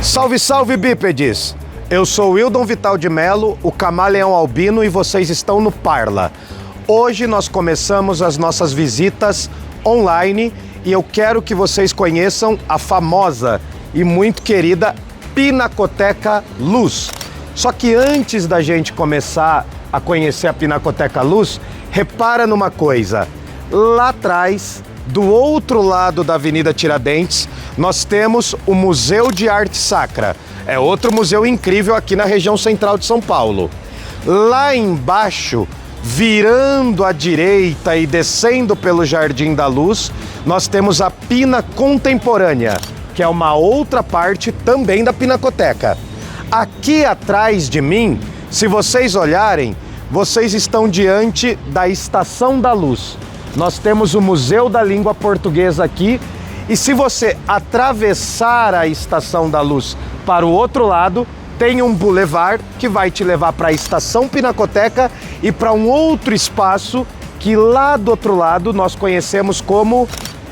Salve, salve, bípedes! Eu sou o Wildon Vital de Melo, o Camaleão Albino, e vocês estão no Parla. Hoje nós começamos as nossas visitas online e eu quero que vocês conheçam a famosa e muito querida Pinacoteca Luz. Só que antes da gente começar a conhecer a Pinacoteca Luz, repara numa coisa. Lá atrás, do outro lado da Avenida Tiradentes, nós temos o Museu de Arte Sacra. É outro museu incrível aqui na região central de São Paulo. Lá embaixo, virando à direita e descendo pelo Jardim da Luz, nós temos a Pina Contemporânea, que é uma outra parte também da Pinacoteca. Aqui atrás de mim, se vocês olharem, vocês estão diante da Estação da Luz. Nós temos o Museu da Língua Portuguesa aqui, e se você atravessar a Estação da Luz para o outro lado, tem um boulevard que vai te levar para a Estação Pinacoteca e para um outro espaço que lá do outro lado nós conhecemos como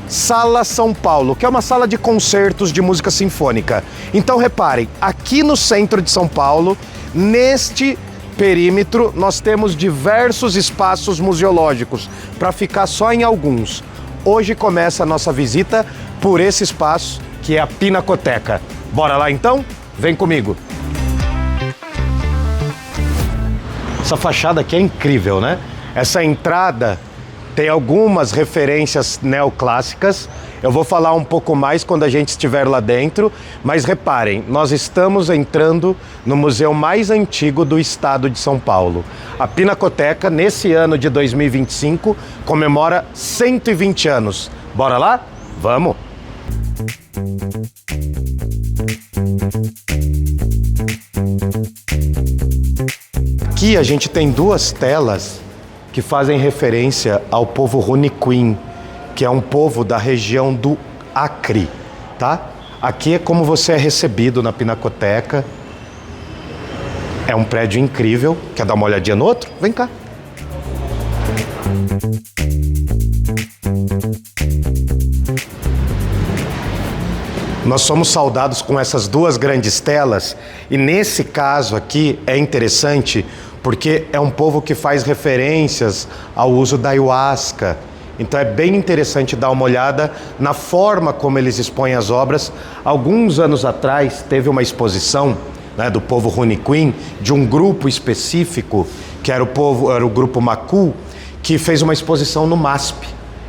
Sala São Paulo, que é uma sala de concertos de música sinfônica. Então reparem, aqui no centro de São Paulo, neste perímetro, nós temos diversos espaços museológicos, para ficar só em alguns. Hoje começa a nossa visita por esse espaço, que é a Pinacoteca. Bora lá então? Vem comigo! Essa fachada aqui é incrível, né? Essa entrada tem algumas referências neoclássicas. Eu vou falar um pouco mais quando a gente estiver lá dentro, mas reparem, nós estamos entrando no museu mais antigo do estado de São Paulo. A Pinacoteca, nesse ano de 2025, comemora 120 anos. Bora lá? Vamos! Aqui a gente tem duas telas que fazem referência ao povo Runicuim, que é um povo da região do Acre, tá? Aqui é como você é recebido na Pinacoteca. É um prédio incrível. Quer dar uma olhadinha no outro? Vem cá. Nós somos saudados com essas duas grandes telas, e nesse caso aqui é interessante porque é um povo que faz referências ao uso da ayahuasca. Então é bem interessante dar uma olhada na forma como eles expõem as obras. Alguns anos atrás teve uma exposição, né, do povo Runicuim, de um grupo específico, que era o grupo Macu, que fez uma exposição no MASP.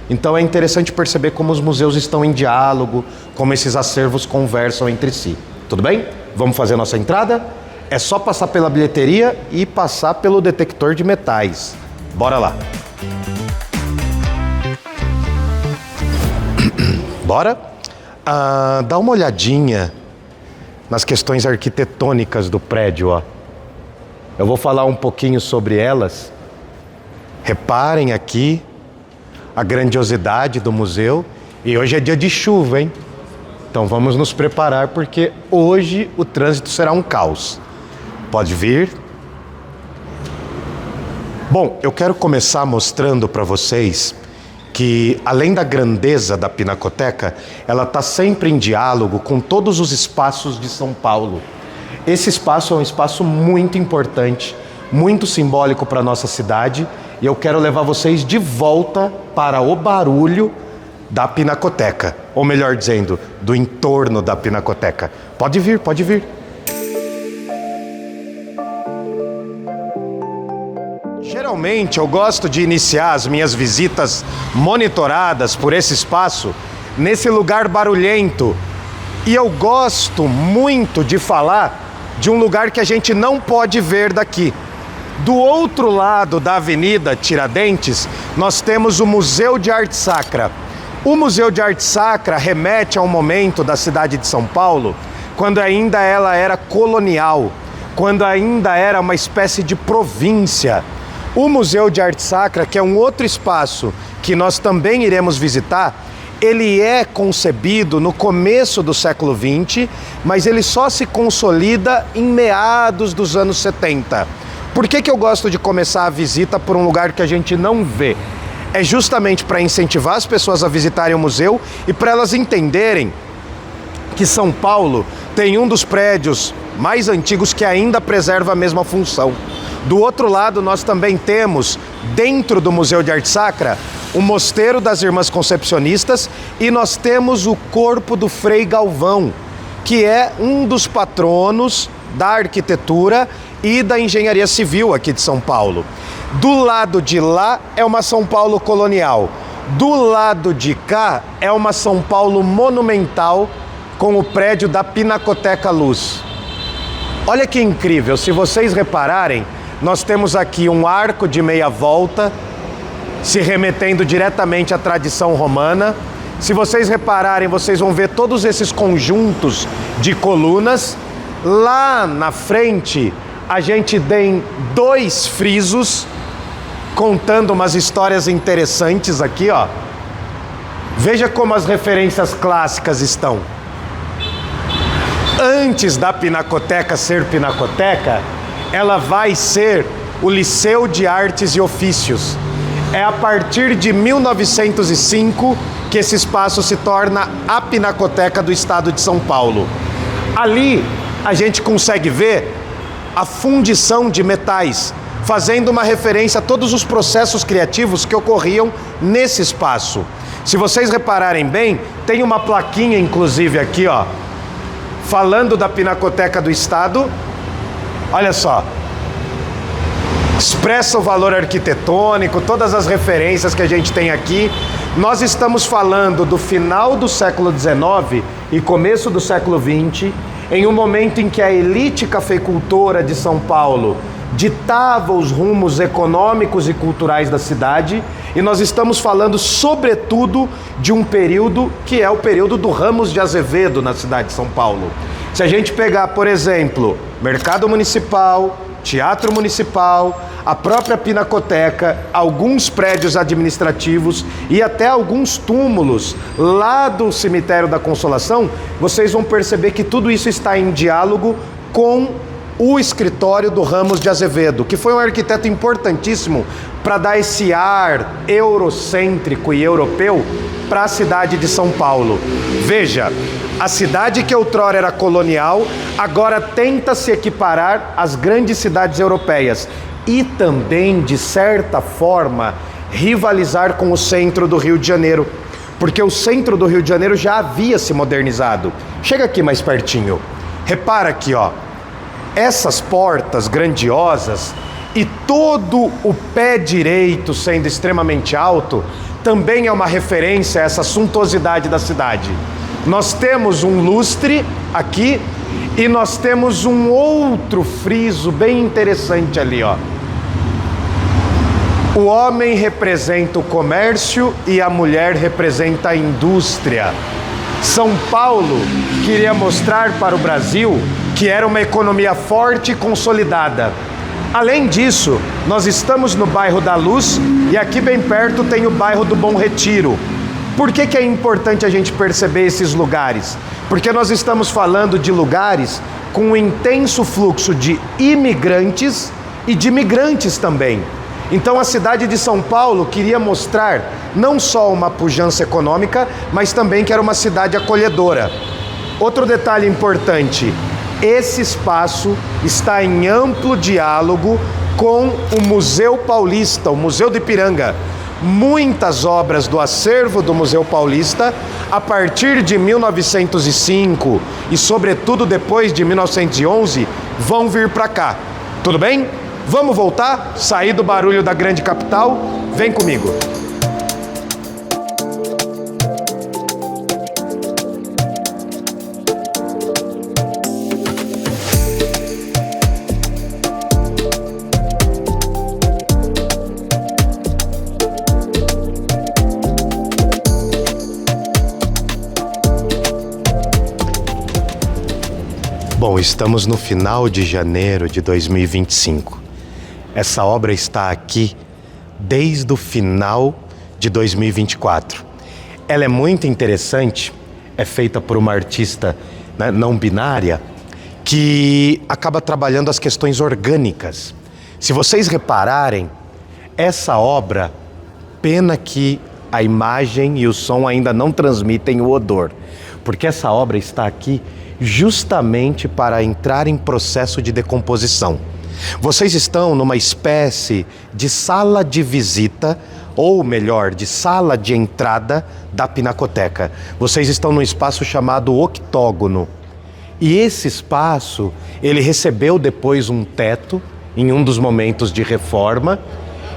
Então é interessante perceber como os museus estão em diálogo, como esses acervos conversam entre si. Tudo bem? Vamos fazer a nossa entrada? É só passar pela bilheteria e passar pelo detector de metais. Bora lá! Bora? Dá uma olhadinha nas questões arquitetônicas do prédio, ó. Eu vou falar um pouquinho sobre elas. Reparem aqui a grandiosidade do museu. E hoje é dia de chuva, hein? Então vamos nos preparar, porque hoje o trânsito será um caos. Pode vir. Bom, eu quero começar mostrando para vocês que, além da grandeza da Pinacoteca, ela está sempre em diálogo com todos os espaços de São Paulo. Esse espaço é um espaço muito importante, muito simbólico para a nossa cidade, e eu quero levar vocês de volta para o barulho da Pinacoteca, ou melhor dizendo, do entorno da Pinacoteca. Pode vir, pode vir. Geralmente eu gosto de iniciar as minhas visitas monitoradas por esse espaço nesse lugar barulhento. E eu gosto muito de falar de um lugar que a gente não pode ver daqui. Do outro lado da Avenida Tiradentes, nós temos o Museu de Arte Sacra. O Museu de Arte Sacra remete a um momento da cidade de São Paulo, quando ainda ela era colonial, quando ainda era uma espécie de província. O Museu de Arte Sacra, que é um outro espaço que nós também iremos visitar, ele é concebido no começo do século XX, mas ele só se consolida em meados dos anos 70. Por que eu gosto de começar a visita por um lugar que a gente não vê? É justamente para incentivar as pessoas a visitarem o museu e para elas entenderem que São Paulo tem um dos prédios mais antigos que ainda preserva a mesma função. Do outro lado, nós também temos, dentro do Museu de Arte Sacra, o Mosteiro das Irmãs Concepcionistas e nós temos o corpo do Frei Galvão, que é um dos patronos da arquitetura e da engenharia civil aqui de São Paulo. Do lado de lá é uma São Paulo colonial. Do lado de cá é uma São Paulo monumental com o prédio da Pinacoteca Luz. Olha que incrível, se vocês repararem, nós temos aqui um arco de meia volta, se remetendo diretamente à tradição romana. Se vocês repararem, vocês vão ver todos esses conjuntos de colunas. Lá na frente, a gente tem 2 frisos, contando umas histórias interessantes aqui, ó. Veja como as referências clássicas estão. Antes da Pinacoteca ser Pinacoteca, ela vai ser o Liceu de Artes e Ofícios. É a partir de 1905 que esse espaço se torna a Pinacoteca do Estado de São Paulo. Ali a gente consegue ver a fundição de metais, fazendo uma referência a todos os processos criativos que ocorriam nesse espaço. Se vocês repararem bem, tem uma plaquinha inclusive aqui, ó, falando da Pinacoteca do Estado. Olha só, expressa o valor arquitetônico, todas as referências que a gente tem aqui. Nós estamos falando do final do século XIX e começo do século XX, em um momento em que a elite cafeicultora de São Paulo ditava os rumos econômicos e culturais da cidade, e nós estamos falando sobretudo de um período que é o período do Ramos de Azevedo na cidade de São Paulo. Se a gente pegar, por exemplo, Mercado Municipal, Teatro Municipal, a própria Pinacoteca, alguns prédios administrativos e até alguns túmulos lá do Cemitério da Consolação, vocês vão perceber que tudo isso está em diálogo com o escritório do Ramos de Azevedo, que foi um arquiteto importantíssimo para dar esse ar eurocêntrico e europeu para a cidade de São Paulo. Veja, a cidade que outrora era colonial, agora tenta se equiparar às grandes cidades europeias e também, de certa forma, rivalizar com o centro do Rio de Janeiro, porque o centro do Rio de Janeiro já havia se modernizado. Chega aqui mais pertinho, repara aqui, ó. Essas portas grandiosas e todo o pé direito sendo extremamente alto também é uma referência a essa suntuosidade da cidade. Nós temos um lustre aqui e nós temos um outro friso bem interessante ali, ó. O homem representa o comércio e a mulher representa a indústria. São Paulo queria mostrar para o Brasil que era uma economia forte e consolidada. Além disso, nós estamos no bairro da Luz e aqui bem perto tem o bairro do Bom Retiro. Por que é importante a gente perceber esses lugares? Porque nós estamos falando de lugares com um intenso fluxo de imigrantes e de migrantes também. Então a cidade de São Paulo queria mostrar não só uma pujança econômica, mas também que era uma cidade acolhedora. Outro detalhe importante, esse espaço está em amplo diálogo com o Museu Paulista, o Museu do Ipiranga. Muitas obras do acervo do Museu Paulista, a partir de 1905 e sobretudo depois de 1911, vão vir para cá. Tudo bem? Vamos voltar? Sair do barulho da grande capital? Vem comigo. Bom, estamos no final de janeiro de 2025. Essa obra está aqui desde o final de 2024. Ela é muito interessante, é feita por uma artista, né, não binária, que acaba trabalhando as questões orgânicas. Se vocês repararem, essa obra, pena que a imagem e o som ainda não transmitem o odor, porque essa obra está aqui justamente para entrar em processo de decomposição. Vocês estão numa espécie de sala de visita, ou melhor, de sala de entrada da Pinacoteca. Vocês estão num espaço chamado octógono. E esse espaço, ele recebeu depois um teto, em um dos momentos de reforma,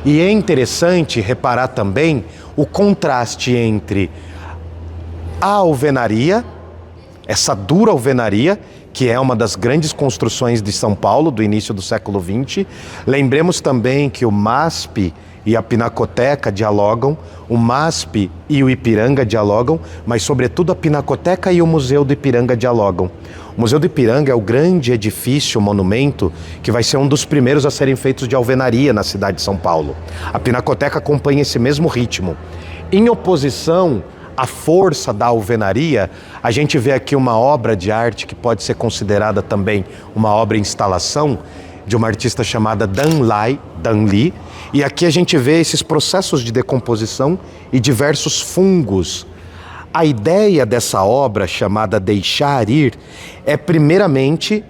e é interessante reparar também o contraste entre a alvenaria, essa dura alvenaria, que é uma das grandes construções de São Paulo do início do século XX. Lembremos também que o MASP e a Pinacoteca dialogam, o MASP e o Ipiranga dialogam, mas sobretudo a Pinacoteca e o Museu do Ipiranga dialogam. O Museu do Ipiranga é o grande edifício, monumento, que vai ser um dos primeiros a serem feitos de alvenaria na cidade de São Paulo. A Pinacoteca acompanha esse mesmo ritmo. Em oposição à força da alvenaria, a gente vê aqui uma obra de arte que pode ser considerada também uma obra instalação de uma artista chamada Dan Li, e aqui a gente vê esses processos de decomposição e diversos fungos. A ideia dessa obra, chamada Deixar Ir, é primeiramente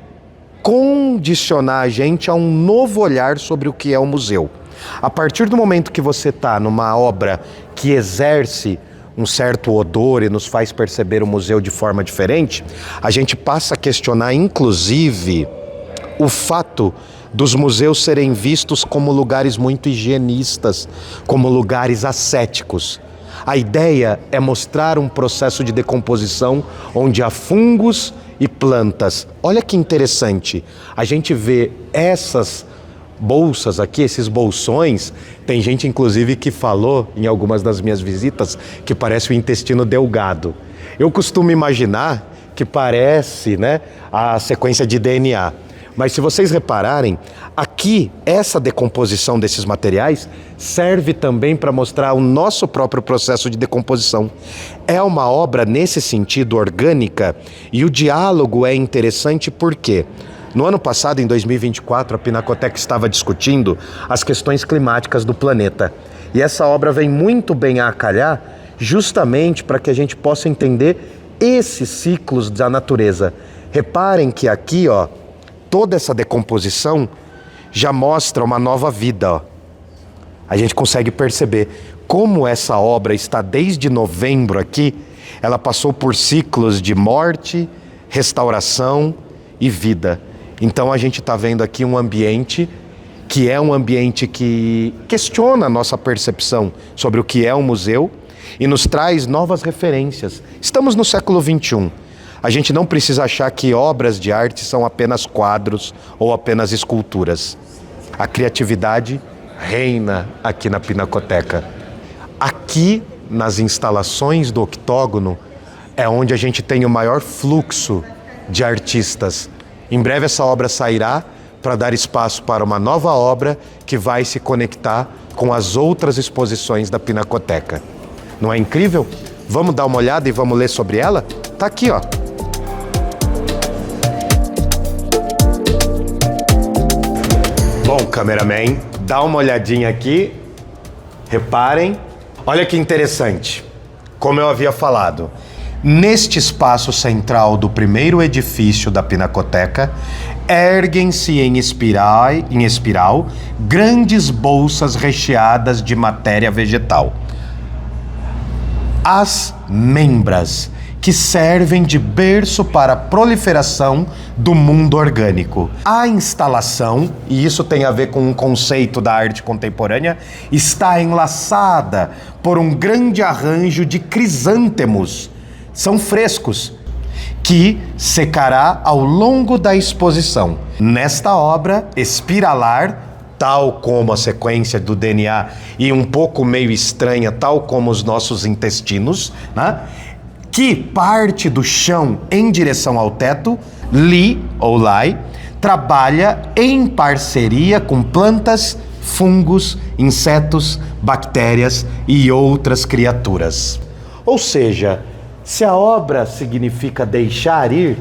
condicionar a gente a um novo olhar sobre o que é o museu. A partir do momento que você está numa obra que exerce um certo odor e nos faz perceber o museu de forma diferente, a gente passa a questionar, inclusive, o fato dos museus serem vistos como lugares muito higienistas, como lugares ascéticos. A ideia é mostrar um processo de decomposição onde há fungos e plantas. Olha que interessante, a gente vê essas bolsas aqui, esses bolsões, tem gente inclusive que falou em algumas das minhas visitas que parece o intestino delgado. Eu costumo imaginar que parece, né, a sequência de DNA. Mas se vocês repararem, aqui essa decomposição desses materiais serve também para mostrar o nosso próprio processo de decomposição. É uma obra nesse sentido orgânica, e o diálogo é interessante porque no ano passado, em 2024, a Pinacoteca estava discutindo as questões climáticas do planeta. E essa obra vem muito bem a calhar justamente para que a gente possa entender esses ciclos da natureza. Reparem que aqui, ó, toda essa decomposição já mostra uma nova vida, ó. A gente consegue perceber como essa obra está desde novembro aqui, ela passou por ciclos de morte, restauração e vida. Então a gente está vendo aqui um ambiente que é um ambiente que questiona a nossa percepção sobre o que é um museu e nos traz novas referências. Estamos no século XXI. A gente não precisa achar que obras de arte são apenas quadros ou apenas esculturas. A criatividade reina aqui na Pinacoteca. Aqui, nas instalações do octógono, é onde a gente tem o maior fluxo de artistas. Em breve essa obra sairá para dar espaço para uma nova obra que vai se conectar com as outras exposições da Pinacoteca. Não é incrível? Vamos dar uma olhada e vamos ler sobre ela? Tá aqui, ó. Bom, cameraman, dá uma olhadinha aqui. Reparem. Olha que interessante. Como eu havia falado, neste espaço central do primeiro edifício da Pinacoteca, erguem-se em espiral grandes bolsas recheadas de matéria vegetal. As membras, que servem de berço para a proliferação do mundo orgânico. A instalação, e isso tem a ver com um conceito da arte contemporânea, está enlaçada por um grande arranjo de crisântemos. São frescos, que secará ao longo da exposição. Nesta obra espiralar, tal como a sequência do DNA e um pouco meio estranha, tal como os nossos intestinos, né? Que parte do chão em direção ao teto, Li trabalha em parceria com plantas, fungos, insetos, bactérias e outras criaturas. Ou seja, se a obra significa deixar ir,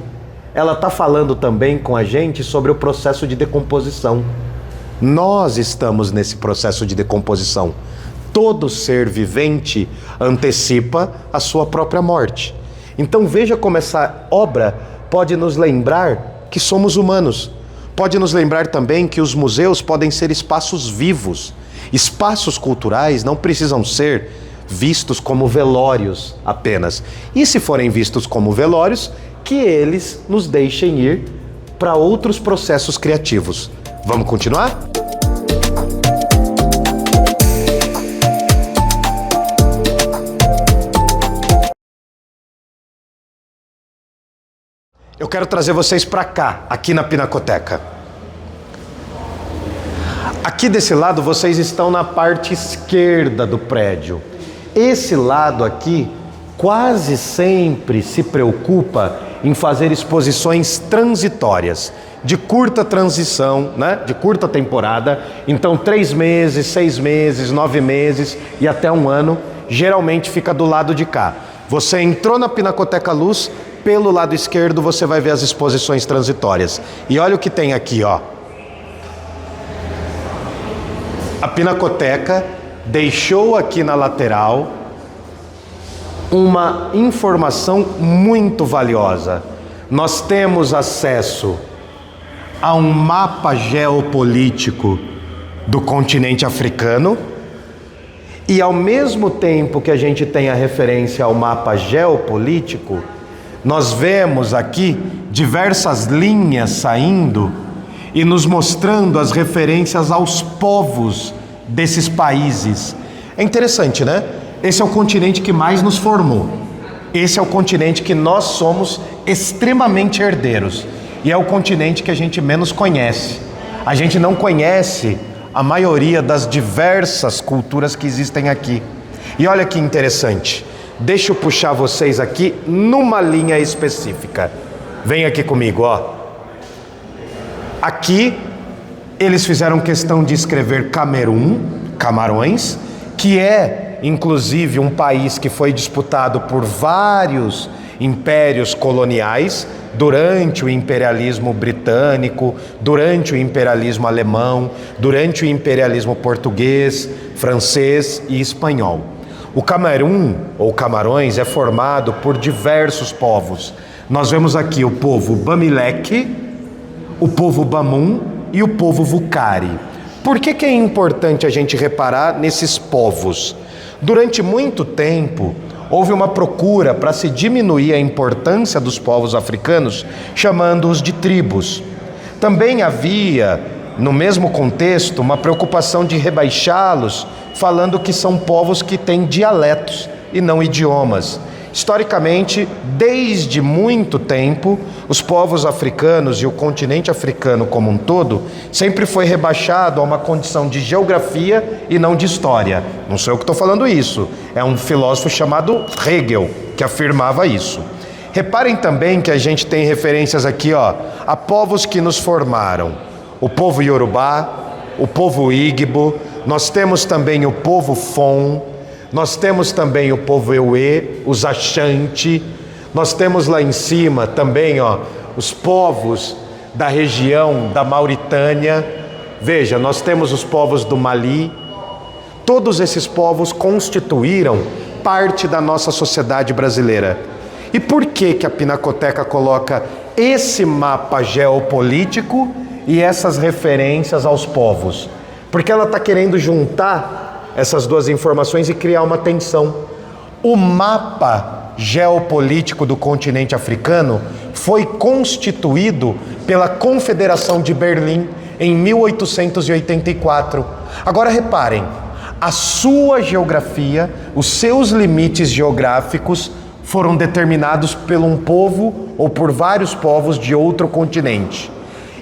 ela está falando também com a gente sobre o processo de decomposição. Nós estamos nesse processo de decomposição. Todo ser vivente antecipa a sua própria morte. Então veja como essa obra pode nos lembrar que somos humanos. Pode nos lembrar também que os museus podem ser espaços vivos. Espaços culturais não precisam ser vistos como velórios apenas. E se forem vistos como velórios, que eles nos deixem ir para outros processos criativos. Vamos continuar? Eu quero trazer vocês para cá, aqui na Pinacoteca. Aqui desse lado vocês estão na parte esquerda do prédio. Esse lado aqui quase sempre se preocupa em fazer exposições transitórias, de curta transição, né? De curta temporada. Então 3 meses, 6 meses, 9 meses e até 1 ano, geralmente fica do lado de cá. Você entrou na Pinacoteca Luz, pelo lado esquerdo você vai ver as exposições transitórias. E olha o que tem aqui, ó. A Pinacoteca deixou aqui na lateral uma informação muito valiosa. Nós temos acesso a um mapa geopolítico do continente africano e, ao mesmo tempo que a gente tem a referência ao mapa geopolítico, nós vemos aqui diversas linhas saindo e nos mostrando as referências aos povos desses países. É interessante, né? Esse é o continente que mais nos formou. Esse é o continente que nós somos extremamente herdeiros. E é o continente que a gente menos conhece. A gente não conhece a maioria das diversas culturas que existem aqui. E olha que interessante. Deixa eu puxar vocês aqui numa linha específica. Vem aqui comigo, ó. Aqui eles fizeram questão de escrever Camarões, que é inclusive um país que foi disputado por vários impérios coloniais durante o imperialismo britânico, durante o imperialismo alemão, durante o imperialismo português, francês e espanhol. O Camerun, ou Camarões, é formado por diversos povos. Nós vemos aqui o povo Bamileke, o povo Bamum e o povo Wukari. Por que é importante a gente reparar nesses povos? Durante muito tempo, houve uma procura para se diminuir a importância dos povos africanos, chamando-os de tribos. Também havia, no mesmo contexto, uma preocupação de rebaixá-los, falando que são povos que têm dialetos e não idiomas. Historicamente, desde muito tempo, os povos africanos e o continente africano como um todo sempre foi rebaixado a uma condição de geografia e não de história. Não sou eu que estou falando isso, é um filósofo chamado Hegel que afirmava isso. Reparem também que a gente tem referências aqui, ó, a povos que nos formaram. O povo Yorubá, o povo Igbo, nós temos também o povo Fon, nós temos também o povo Ewe, os Ashanti, nós temos lá em cima também, ó, os povos da região da Mauritânia. Veja, nós temos os povos do Mali. Todos esses povos constituíram parte da nossa sociedade brasileira. E por que a Pinacoteca coloca esse mapa geopolítico e essas referências aos povos? Porque ela está querendo juntar essas duas informações e criar uma tensão. O mapa geopolítico do continente africano foi constituído pela Confederação de Berlim em 1884. Agora reparem, a sua geografia, os seus limites geográficos foram determinados por um povo ou por vários povos de outro continente.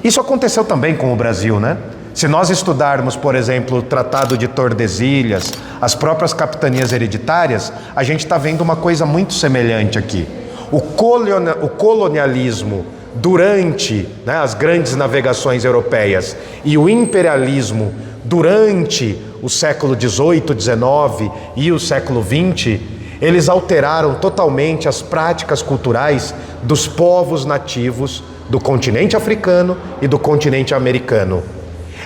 Isso aconteceu também com o Brasil, né? Se nós estudarmos, por exemplo, o Tratado de Tordesilhas, as próprias capitanias hereditárias, a gente está vendo uma coisa muito semelhante aqui. O colonialismo durante, né, as grandes navegações europeias e o imperialismo durante o século XVIII, XIX e o século XX, eles alteraram totalmente as práticas culturais dos povos nativos do continente africano e do continente americano.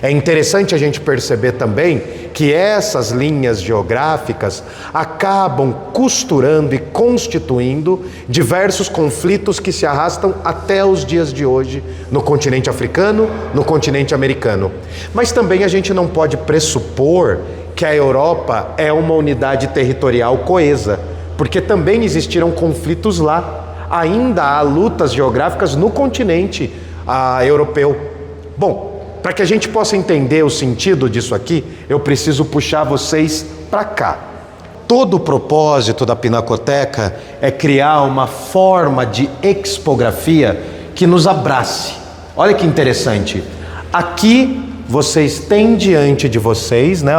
É interessante a gente perceber também que essas linhas geográficas acabam costurando e constituindo diversos conflitos que se arrastam até os dias de hoje no continente africano, no continente americano. Mas também a gente não pode pressupor que a Europa é uma unidade territorial coesa, porque também existiram conflitos lá. Ainda há lutas geográficas no continente europeu. Bom, para que a gente possa entender o sentido disso aqui, eu preciso puxar vocês para cá. Todo o propósito da Pinacoteca é criar uma forma de expografia que nos abrace. Olha que interessante. Aqui vocês têm diante de vocês, né,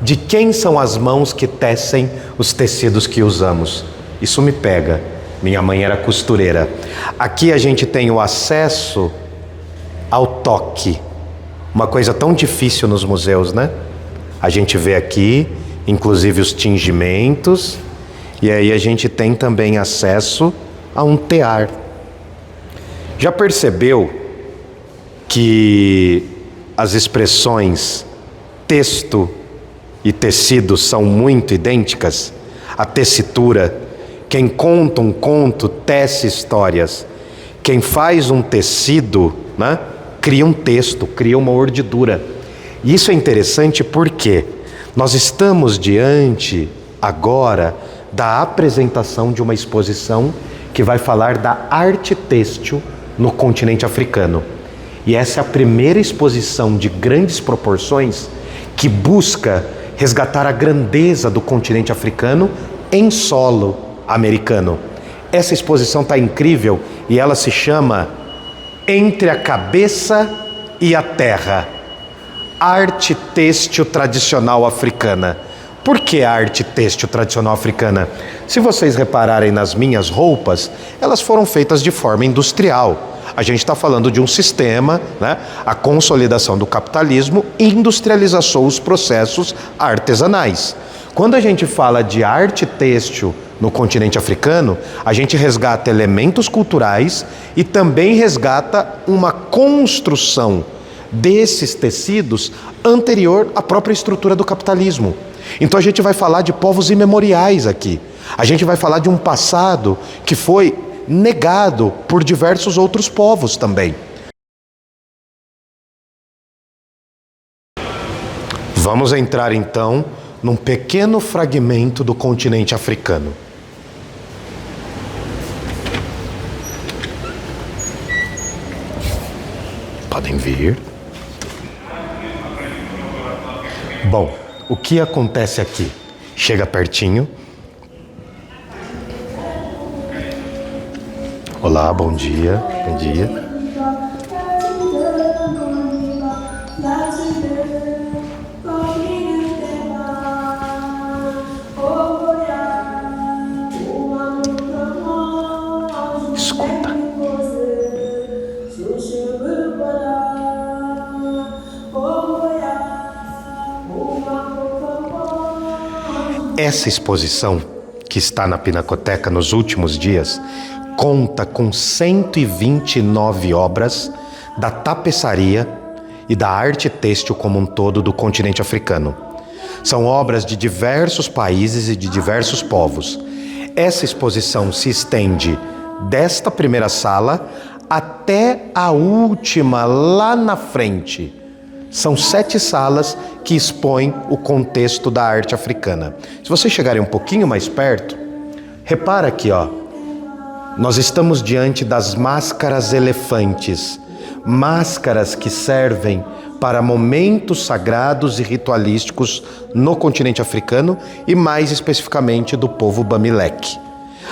de quem são as mãos que tecem os tecidos que usamos. Isso me pega. Minha mãe era costureira. Aqui a gente tem o acesso ao toque. Uma coisa tão difícil nos museus, né? A gente vê aqui, inclusive os tingimentos, e aí a gente tem também acesso a um tear. Já percebeu que as expressões texto e tecido são muito idênticas? A tessitura, quem conta um conto tece histórias. Quem faz um tecido, né, cria um texto, cria uma urdidura. E isso é interessante porque nós estamos diante agora da apresentação de uma exposição que vai falar da arte têxtil no continente africano. E essa é a primeira exposição de grandes proporções que busca resgatar a grandeza do continente africano em solo americano. Essa exposição está incrível e ela se chama Entre a Cabeça e a Terra, arte têxtil tradicional africana. Por que a arte têxtil tradicional africana? Se vocês repararem nas minhas roupas, elas foram feitas de forma industrial. A gente está falando de um sistema, né? A consolidação do capitalismo industrializou os processos artesanais. Quando a gente fala de arte têxtil no continente africano, a gente resgata elementos culturais e também resgata uma construção desses tecidos anterior à própria estrutura do capitalismo. Então a gente vai falar de povos imemoriais aqui. A gente vai falar de um passado que foi negado por diversos outros povos também. Vamos entrar então num pequeno fragmento do continente africano. Podem vir. Bom, o que acontece aqui? Chega pertinho. Olá, bom dia. Bom dia. Escuta. Essa exposição, que está na Pinacoteca nos últimos dias, conta com 129 obras da tapeçaria e da arte têxtil como um todo do continente africano. São obras de diversos países e de diversos povos. Essa exposição se estende desta primeira sala até a última lá na frente. São 7 salas que expõem o contexto da arte africana. Se vocês chegarem um pouquinho mais perto, repara aqui, ó. Nós estamos diante das máscaras elefantes, máscaras que servem para momentos sagrados e ritualísticos no continente africano e mais especificamente do povo Bamileke.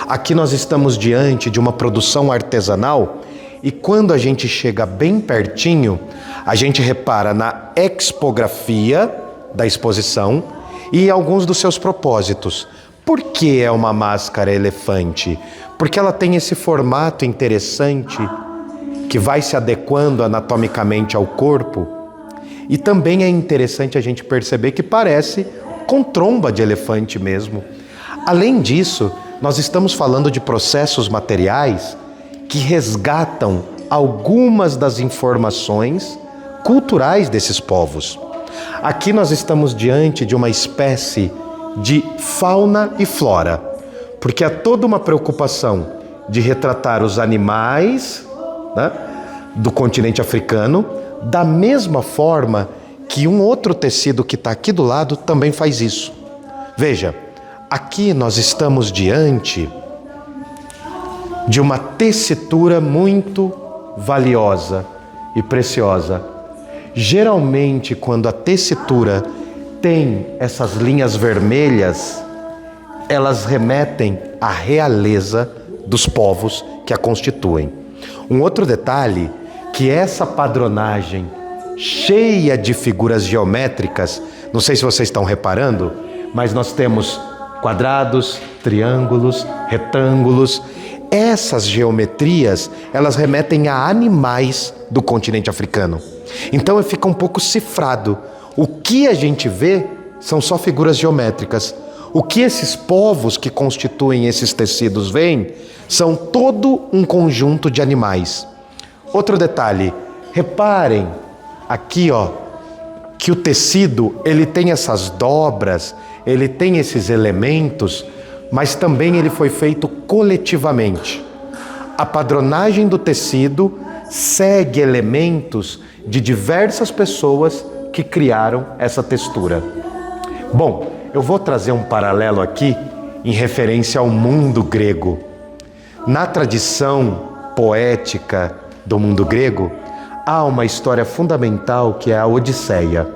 Aqui nós estamos diante de uma produção artesanal e quando a gente chega bem pertinho, a gente repara na expografia da exposição e em alguns dos seus propósitos. Por que é uma máscara elefante? Porque ela tem esse formato interessante que vai se adequando anatomicamente ao corpo. E também é interessante a gente perceber que parece com tromba de elefante mesmo. Além disso, nós estamos falando de processos materiais que resgatam algumas das informações culturais desses povos. Aqui nós estamos diante de uma espécie de fauna e flora, porque há toda uma preocupação de retratar os animais, né, do continente africano, da mesma forma que um outro tecido que está aqui do lado também faz isso. Veja, aqui nós estamos diante de uma tessitura muito valiosa e preciosa. Geralmente, quando a tessitura tem essas linhas vermelhas, elas remetem à realeza dos povos que a constituem. Um outro detalhe, que essa padronagem cheia de figuras geométricas, não sei se vocês estão reparando, mas nós temos quadrados, triângulos, retângulos. Essas geometrias, elas remetem a animais do continente africano. Então fica um pouco cifrado. O que a gente vê são só figuras geométricas. O que esses povos que constituem esses tecidos veem são todo um conjunto de animais. Outro detalhe, reparem aqui, ó, que o tecido, ele tem essas dobras, ele tem esses elementos, mas também ele foi feito coletivamente. A padronagem do tecido segue elementos de diversas pessoas que criaram essa textura. Bom, eu vou trazer um paralelo aqui em referência ao mundo grego. Na tradição poética do mundo grego, há uma história fundamental que é a Odisseia.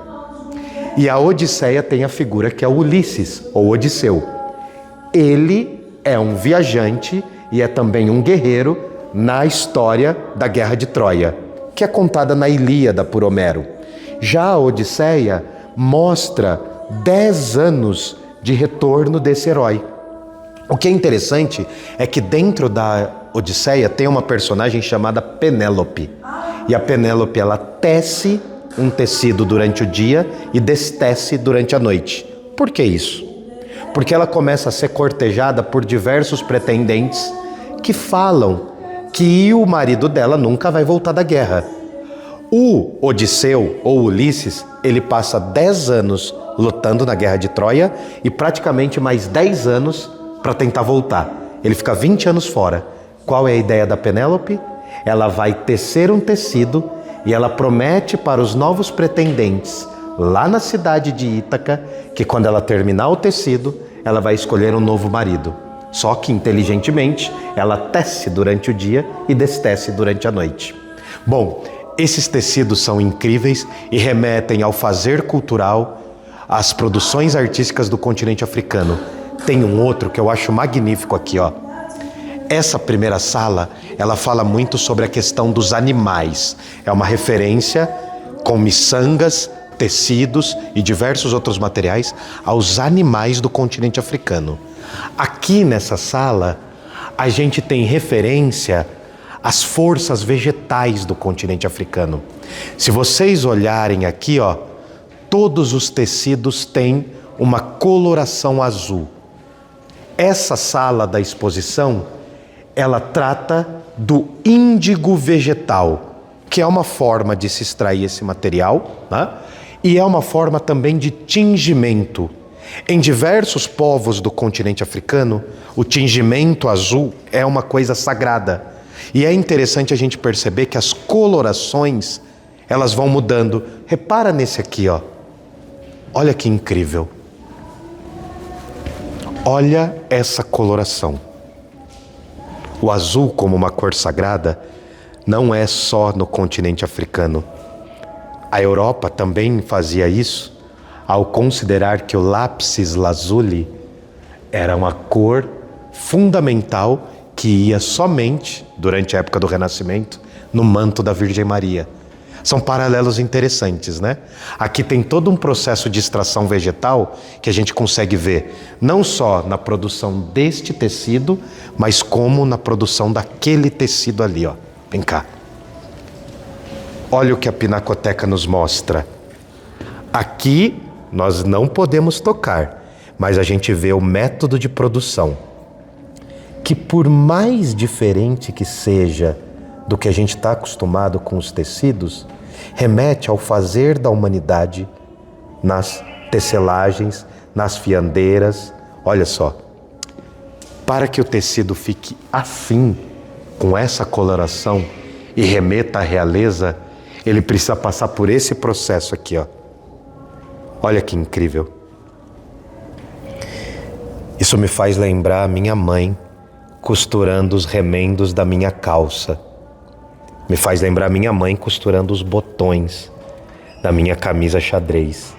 E a Odisseia tem a figura que é o Ulisses, ou Odisseu. Ele é um viajante e é também um guerreiro na história da Guerra de Troia, que é contada na Ilíada por Homero. Já a Odisseia mostra 10 anos de retorno desse herói. O que é interessante é que dentro da Odisseia tem uma personagem chamada Penélope. E a Penélope, ela tece um tecido durante o dia e destece durante a noite. Por que isso? Porque ela começa a ser cortejada por diversos pretendentes que falam que o marido dela nunca vai voltar da guerra. O Odisseu, ou Ulisses, ele passa 10 anos lutando na Guerra de Troia e praticamente mais 10 anos para tentar voltar. Ele fica 20 anos fora. Qual é a ideia da Penélope? Ela vai tecer um tecido e ela promete para os novos pretendentes lá na cidade de Ítaca que quando ela terminar o tecido, ela vai escolher um novo marido. Só que inteligentemente, ela tece durante o dia e destece durante a noite. Bom, esses tecidos são incríveis e remetem ao fazer cultural, às produções artísticas do continente africano. Tem um outro que eu acho magnífico aqui, ó. Essa primeira sala, ela fala muito sobre a questão dos animais. É uma referência com miçangas, tecidos e diversos outros materiais aos animais do continente africano. Aqui nessa sala, a gente tem referência às forças vegetais do continente africano. Se vocês olharem aqui, ó, todos os tecidos têm uma coloração azul. Essa sala da exposição, ela trata do índigo vegetal, que é uma forma de se extrair esse material, né? E é uma forma também de tingimento. Em diversos povos do continente africano, o tingimento azul é uma coisa sagrada. E é interessante a gente perceber que as colorações, elas vão mudando. Repara nesse aqui, ó. Olha que incrível. Olha essa coloração. O azul como uma cor sagrada não é só no continente africano. A Europa também fazia isso ao considerar que o lápis lazuli era uma cor fundamental que ia somente, durante a época do Renascimento, no manto da Virgem Maria. São paralelos interessantes, né? Aqui tem todo um processo de extração vegetal que a gente consegue ver não só na produção deste tecido, mas como na produção daquele tecido ali, ó. Vem cá. Olha o que a Pinacoteca nos mostra. Aqui nós não podemos tocar, mas a gente vê o método de produção, que por mais diferente que seja do que a gente está acostumado com os tecidos, remete ao fazer da humanidade nas tecelagens, nas fiandeiras. Olha só, para que o tecido fique assim, com essa coloração e remeta à realeza, ele precisa passar por esse processo aqui, ó. Olha que incrível. Isso me faz lembrar a minha mãe costurando os remendos da minha calça. Me faz lembrar a minha mãe costurando os botões da minha camisa xadrez.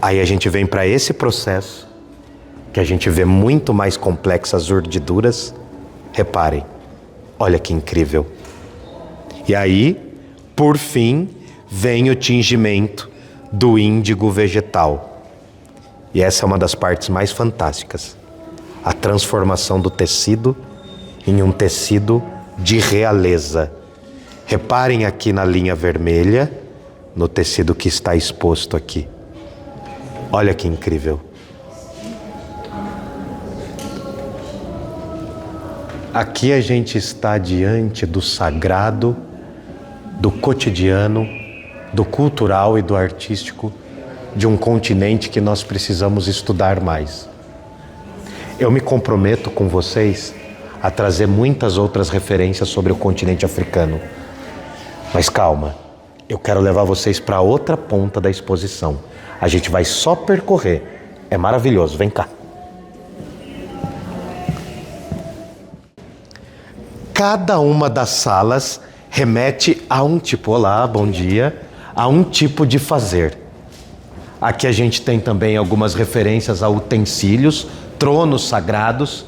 Aí a gente vem para esse processo, que a gente vê muito mais complexas urdiduras. Reparem, olha que incrível. E aí, por fim, vem o tingimento do índigo vegetal. E essa é uma das partes mais fantásticas. A transformação do tecido em um tecido de realeza. Reparem aqui na linha vermelha, no tecido que está exposto aqui. Olha que incrível. Aqui a gente está diante do sagrado, do cotidiano, do cultural e do artístico de um continente que nós precisamos estudar mais. Eu me comprometo com vocês a trazer muitas outras referências sobre o continente africano. Mas calma, eu quero levar vocês para outra ponta da exposição. A gente vai só percorrer. É maravilhoso, vem cá. Cada uma das salas remete a um tipo, olá, bom dia, a um tipo de fazer. Aqui a gente tem também algumas referências a utensílios, tronos sagrados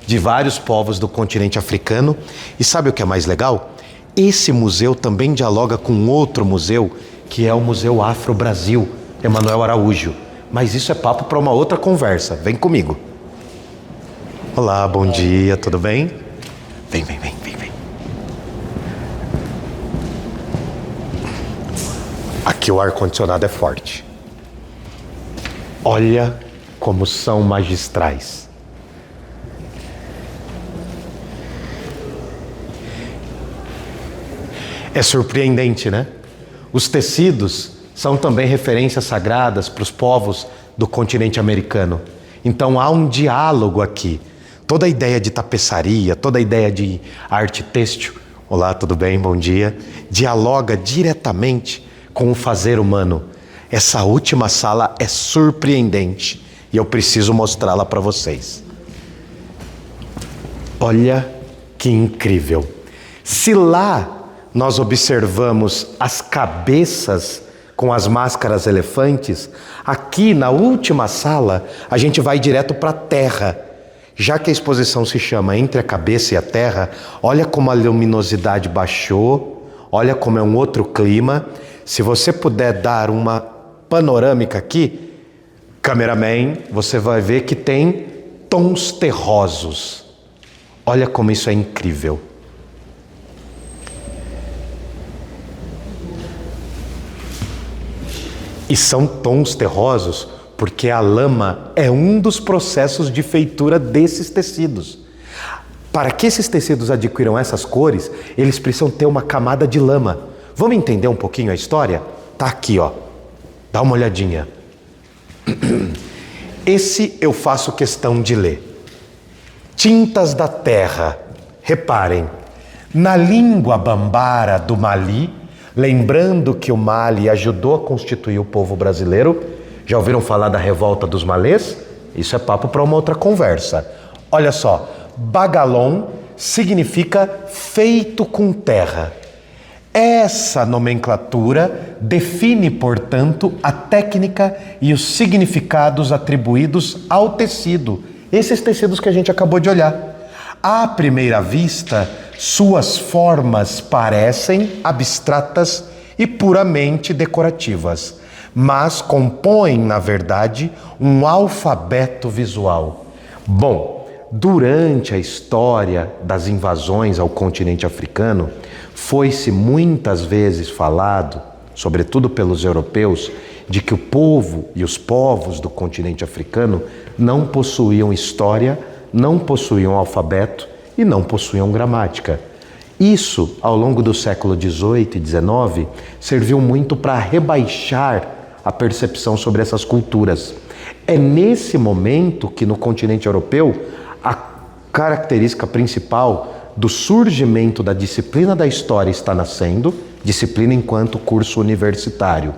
de vários povos do continente africano. E sabe o que é mais legal? Esse museu também dialoga com outro museu, que é o Museu Afro-Brasil, Emanuel Araújo. Mas isso é papo para uma outra conversa. Vem comigo. Olá, bom dia, tudo bem? Vem. Aqui o ar-condicionado é forte. Olha como são magistrais. É surpreendente, né? Os tecidos são também referências sagradas para os povos do continente americano. Então há um diálogo aqui. Toda a ideia de tapeçaria, toda a ideia de arte têxtil, olá, tudo bem? Bom dia. Dialoga diretamente com o fazer humano. Essa última sala é surpreendente e eu preciso mostrá-la para vocês. Olha que incrível. Se lá nós observamos as cabeças com as máscaras elefantes, aqui na última sala a gente vai direto para a terra. Já que a exposição se chama Entre a Cabeça e a Terra, olha como a luminosidade baixou, olha como é um outro clima. Se você puder dar uma panorâmica aqui, cameraman, você vai ver que tem tons terrosos. Olha como isso é incrível. E são tons terrosos porque a lama é um dos processos de feitura desses tecidos. Para que esses tecidos adquiram essas cores, eles precisam ter uma camada de lama. Vamos entender um pouquinho a história? Tá aqui, ó. Dá uma olhadinha. Esse eu faço questão de ler. Tintas da terra. Reparem, na língua bambara do Mali, lembrando que o Mali ajudou a constituir o povo brasileiro. Já ouviram falar da revolta dos malês? Isso é papo para uma outra conversa. Olha só, bagalon significa feito com terra. Essa nomenclatura define, portanto, a técnica e os significados atribuídos ao tecido. Esses tecidos que a gente acabou de olhar. À primeira vista, suas formas parecem abstratas e puramente decorativas, mas compõem, na verdade, um alfabeto visual. Bom, durante a história das invasões ao continente africano, foi-se muitas vezes falado, sobretudo pelos europeus, de que o povo e os povos do continente africano não possuíam história, não possuíam alfabeto e não possuíam gramática. Isso, ao longo do século XVIII e XIX, serviu muito para rebaixar a percepção sobre essas culturas. É nesse momento que no continente europeu a característica principal do surgimento da disciplina da história está nascendo, disciplina enquanto curso universitário.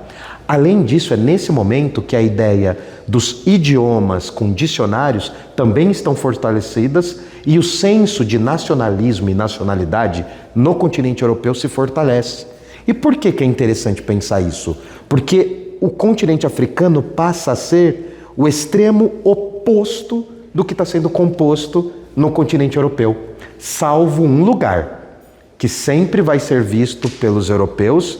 Além disso, é nesse momento que a ideia dos idiomas com dicionários também estão fortalecidas e o senso de nacionalismo e nacionalidade no continente europeu se fortalece. E por que é interessante pensar isso? Porque o continente africano passa a ser o extremo oposto do que está sendo composto no continente europeu, salvo um lugar que sempre vai ser visto pelos europeus,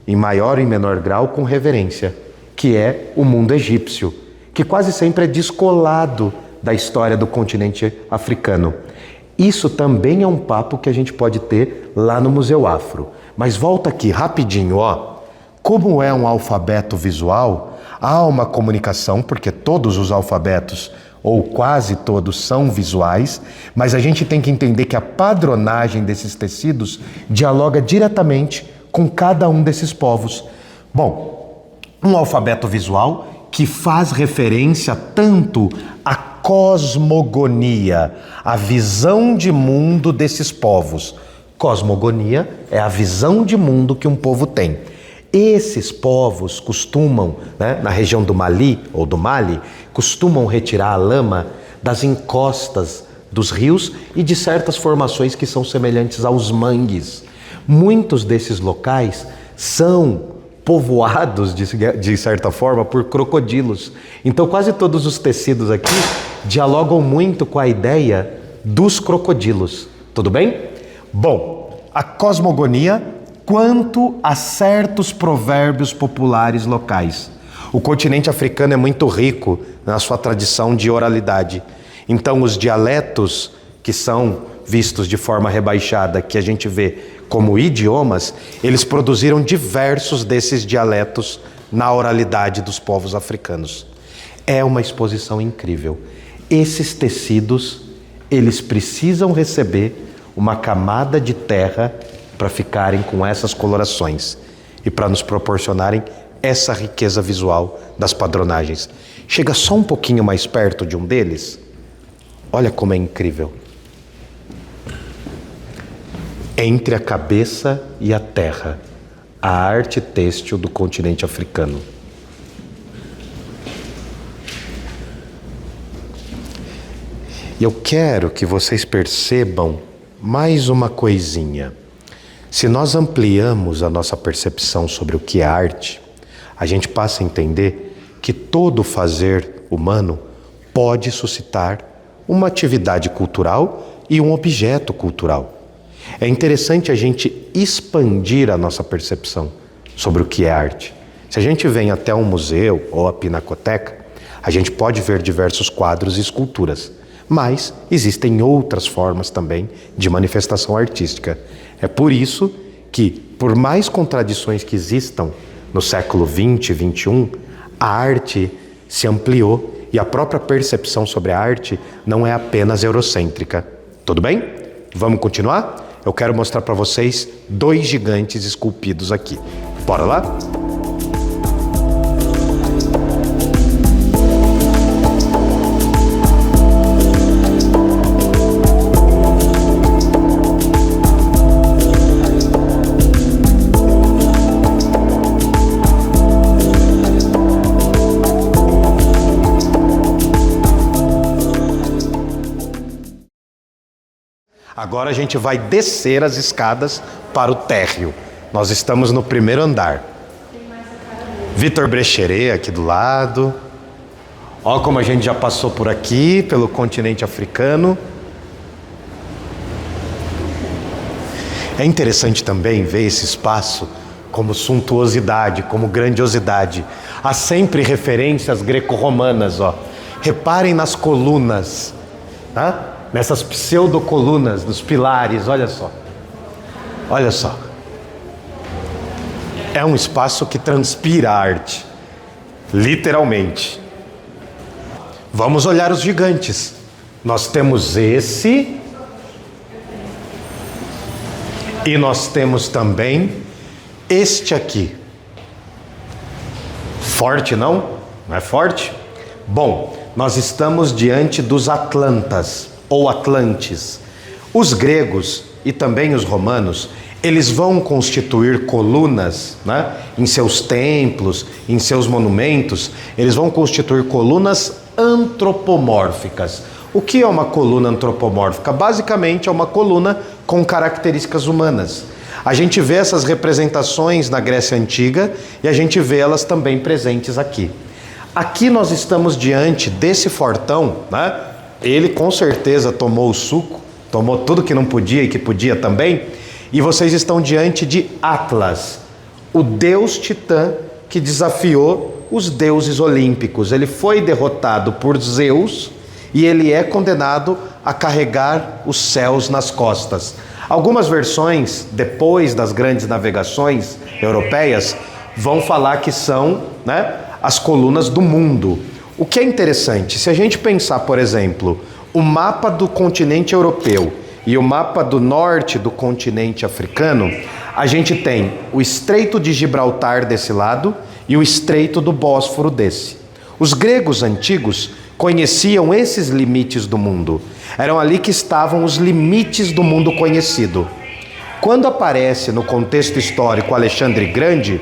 em maior e menor grau, com reverência, que é o mundo egípcio, que quase sempre é descolado da história do continente africano. Isso também é um papo que a gente pode ter lá no Museu Afro. Mas volta aqui rapidinho, ó. Como é um alfabeto visual, há uma comunicação, porque todos os alfabetos, ou quase todos, são visuais, mas a gente tem que entender que a padronagem desses tecidos dialoga diretamente com cada um desses povos. Bom, um alfabeto visual que faz referência tanto à cosmogonia, à visão de mundo desses povos. Cosmogonia é a visão de mundo que um povo tem. Esses povos costumam, na região do Mali, ou do Mali, costumam retirar a lama das encostas dos rios e de certas formações que são semelhantes aos mangues. Muitos desses locais são povoados, de certa forma, por crocodilos. Então, quase todos os tecidos aqui dialogam muito com a ideia dos crocodilos. Tudo bem? Bom, a cosmogonia quanto a certos provérbios populares locais. O continente africano é muito rico na sua tradição de oralidade. Então, os dialetos que são vistos de forma rebaixada, que a gente vê como idiomas, eles produziram diversos desses dialetos na oralidade dos povos africanos. É uma exposição incrível. Esses tecidos, eles precisam receber uma camada de terra para ficarem com essas colorações e para nos proporcionarem essa riqueza visual das padronagens. Chega só um pouquinho mais perto de um deles. Olha como é incrível. Entre a cabeça e a terra, a arte têxtil do continente africano. E eu quero que vocês percebam mais uma coisinha. Se nós ampliamos a nossa percepção sobre o que é arte, a gente passa a entender que todo fazer humano pode suscitar uma atividade cultural e um objeto cultural. É interessante a gente expandir a nossa percepção sobre o que é arte. Se a gente vem até um museu ou a pinacoteca, a gente pode ver diversos quadros e esculturas, mas existem outras formas também de manifestação artística. É por isso que, por mais contradições que existam no século XX e XXI, a arte se ampliou e a própria percepção sobre a arte não é apenas eurocêntrica. Tudo bem? Vamos continuar? Eu quero mostrar para vocês 2 gigantes esculpidos aqui. Bora lá? Agora a gente vai descer as escadas para o térreo. Nós estamos no 1º andar. Vitor Brecheret aqui do lado. Ó como a gente já passou por aqui, pelo continente africano. É interessante também ver esse espaço como suntuosidade, como grandiosidade. Há sempre referências greco-romanas, ó. Reparem nas colunas, tá? Nessas pseudocolunas dos pilares, olha só. Olha só. É um espaço que transpira a arte, literalmente. Vamos olhar os gigantes. Nós temos esse e nós temos também este aqui. Forte não? Não é forte? Bom, nós estamos diante dos Atlantas, ou Atlantes. Os gregos e também os romanos, eles vão constituir colunas, né? Em seus templos, em seus monumentos, eles vão constituir colunas antropomórficas. O que é uma coluna antropomórfica? Basicamente é uma coluna com características humanas. A gente vê essas representações na Grécia Antiga e a gente vê elas também presentes aqui. Aqui nós estamos diante desse fortão, né? Ele com certeza tomou o suco, tomou tudo que não podia e que podia também. E vocês estão diante de Atlas, o deus titã que desafiou os deuses olímpicos. Ele foi derrotado por Zeus e ele é condenado a carregar os céus nas costas. Algumas versões, depois das grandes navegações europeias, vão falar que são, né, as colunas do mundo. O que é interessante, se a gente pensar, por exemplo, o mapa do continente europeu e o mapa do norte do continente africano, a gente tem o Estreito de Gibraltar desse lado e o Estreito do Bósforo desse. Os gregos antigos conheciam esses limites do mundo. Eram ali que estavam os limites do mundo conhecido. Quando aparece no contexto histórico Alexandre Grande,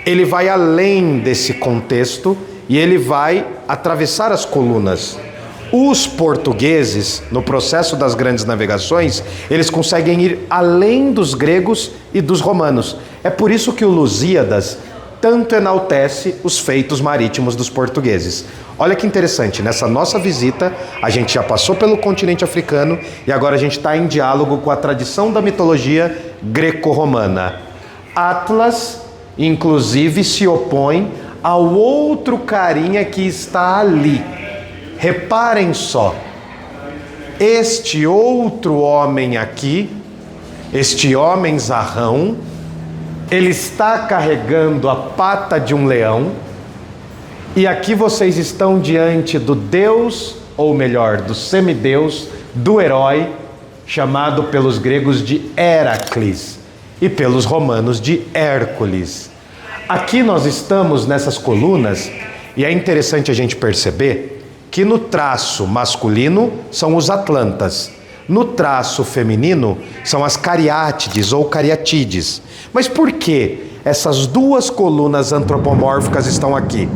ele vai além desse contexto e ele vai atravessar as colunas. Os portugueses, no processo das grandes navegações, eles conseguem ir além dos gregos e dos romanos. É por isso que o Lusíadas tanto enaltece os feitos marítimos dos portugueses. Olha que interessante, nessa nossa visita, a gente já passou pelo continente africano e agora a gente está em diálogo com a tradição da mitologia greco-romana. Atlas, inclusive, se opõe ao outro carinha que está ali. Reparem só, este outro homem aqui, este homem zarrão, ele está carregando a pata de um leão, e aqui vocês estão diante do deus, ou melhor, do semideus, do herói, chamado pelos gregos de Heracles e pelos romanos de Hércules. Aqui nós estamos nessas colunas, e é interessante a gente perceber que no traço masculino são os Atlantas, no traço feminino são as Cariátides ou Cariatídeas. Mas por que essas duas colunas antropomórficas estão aqui?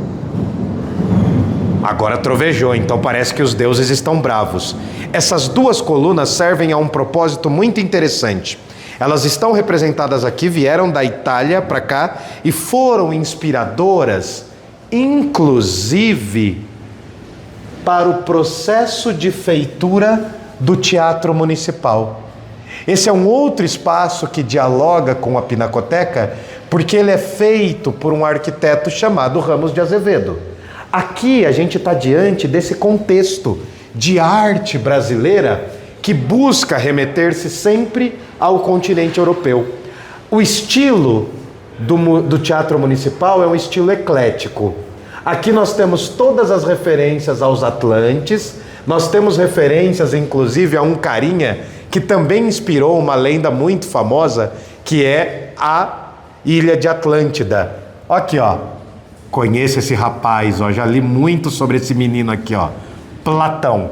Agora trovejou, então parece que os deuses estão bravos. Essas duas colunas servem a um propósito muito interessante. Elas estão representadas aqui, vieram da Itália para cá e foram inspiradoras, inclusive, para o processo de feitura do Teatro Municipal. Esse é um outro espaço que dialoga com a Pinacoteca, porque ele é feito por um arquiteto chamado Ramos de Azevedo. Aqui a gente está diante desse contexto de arte brasileira que busca remeter-se sempre ao continente europeu. O estilo do Teatro Municipal é um estilo eclético. Aqui nós temos todas as referências aos Atlantes, nós temos referências inclusive a um carinha que também inspirou uma lenda muito famosa, que é a Ilha de Atlântida. Aqui, ó, conheço esse rapaz, ó, já li muito sobre esse menino aqui, ó, Platão.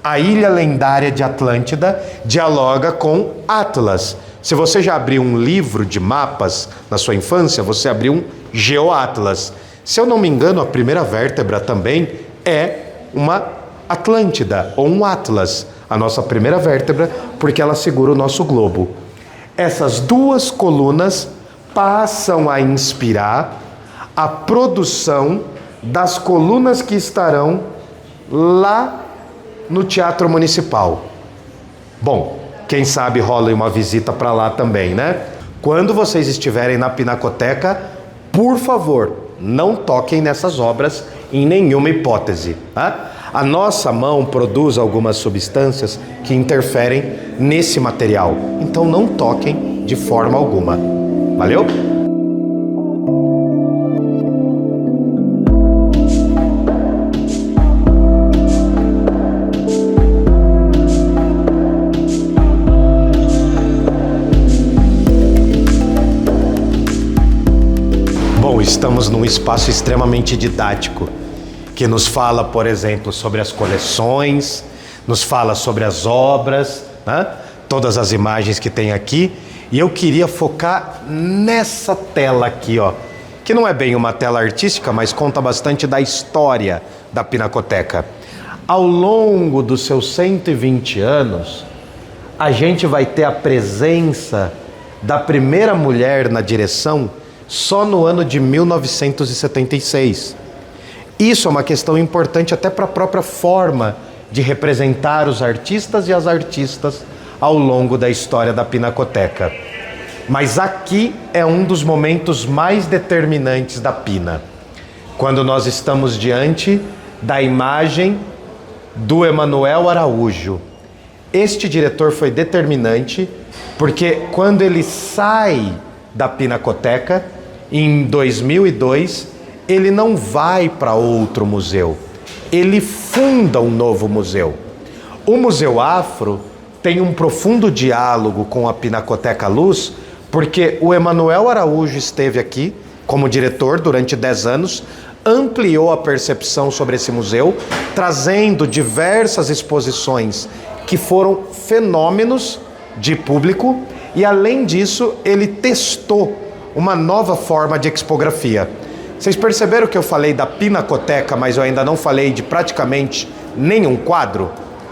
A ilha lendária de Atlântida dialoga com Atlas. Se você já abriu um livro de mapas na sua infância, você abriu um Geoatlas. Se eu não me engano, a primeira vértebra também é uma Atlântida, ou um Atlas, a nossa primeira vértebra, porque ela segura o nosso globo. Essas duas colunas passam a inspirar a produção das colunas que estarão lá no Teatro Municipal. Bom, quem sabe rola uma visita para lá também, né? Quando vocês estiverem na Pinacoteca, por favor, não toquem nessas obras em nenhuma hipótese, tá? A nossa mão produz algumas substâncias que interferem nesse material, então não toquem de forma alguma. Valeu? Bom, estamos num espaço extremamente didático, que nos fala, por exemplo, sobre as coleções, nos fala sobre as obras, né? Todas as imagens que tem aqui. E eu queria focar nessa tela aqui, ó, que não é bem uma tela artística, mas conta bastante da história da Pinacoteca. Ao longo dos seus 120 anos, a gente vai ter a presença da primeira mulher na direção só no ano de 1976. Isso é uma questão importante até para a própria forma de representar os artistas e as artistas ao longo da história da Pinacoteca. Mas aqui é um dos momentos mais determinantes da Pina, quando nós estamos diante da imagem do Emanuel Araújo. Este diretor foi determinante porque quando ele sai da Pinacoteca, em 2002, ele não vai para outro museu, ele funda um novo museu. O Museu Afro tem um profundo diálogo com a Pinacoteca Luz, porque o Emanuel Araújo esteve aqui como diretor durante 10 anos, ampliou a percepção sobre esse museu, trazendo diversas exposições que foram fenômenos de público, e além disso, ele testou uma nova forma de expografia. Vocês perceberam que eu falei da Pinacoteca, mas eu ainda não falei de praticamente nenhum quadro?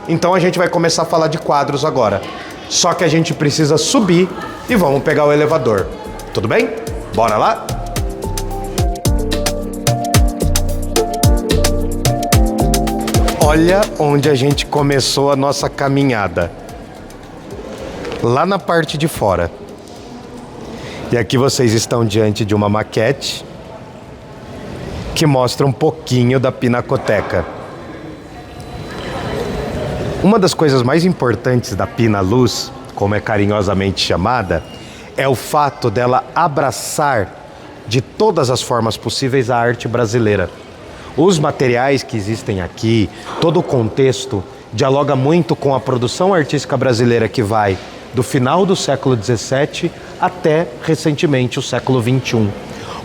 Então a gente vai começar a falar de quadros agora. Só que a gente precisa subir e vamos pegar o elevador. Tudo bem? Bora lá? Olha onde a gente começou a nossa caminhada. Lá na parte de fora. E aqui vocês estão diante de uma maquete que mostra um pouquinho da Pinacoteca. Uma das coisas mais importantes da Pina Luz, como é carinhosamente chamada, é o fato dela abraçar de todas as formas possíveis a arte brasileira. Os materiais que existem aqui, todo o contexto, dialoga muito com a produção artística brasileira que vai do final do século XVII até, recentemente, o século XXI.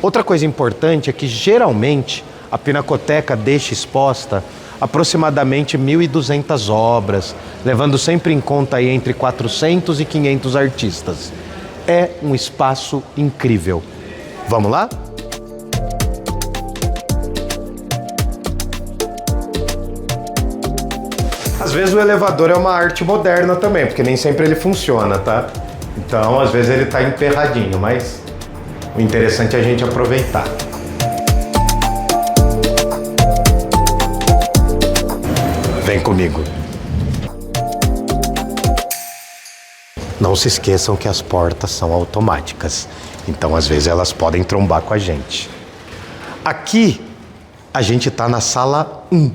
Outra coisa importante é que, geralmente, a Pinacoteca deixa exposta aproximadamente 1.200 obras, levando sempre em conta aí entre 400 e 500 artistas. É um espaço incrível. Vamos lá? Às vezes o elevador é uma arte moderna também, porque nem sempre ele funciona, tá? Então, às vezes ele tá emperradinho, mas o interessante é a gente aproveitar. Vem comigo. Não se esqueçam que as portas são automáticas, então às vezes elas podem trombar com a gente. Aqui a gente tá na sala 1.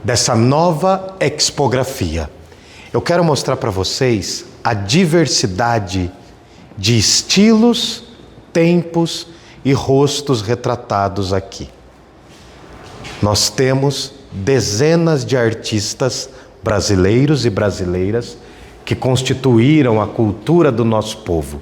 Dessa nova expografia. Eu quero mostrar para vocês a diversidade de estilos, tempos e rostos retratados aqui. Nós temos dezenas de artistas brasileiros e brasileiras que constituíram a cultura do nosso povo.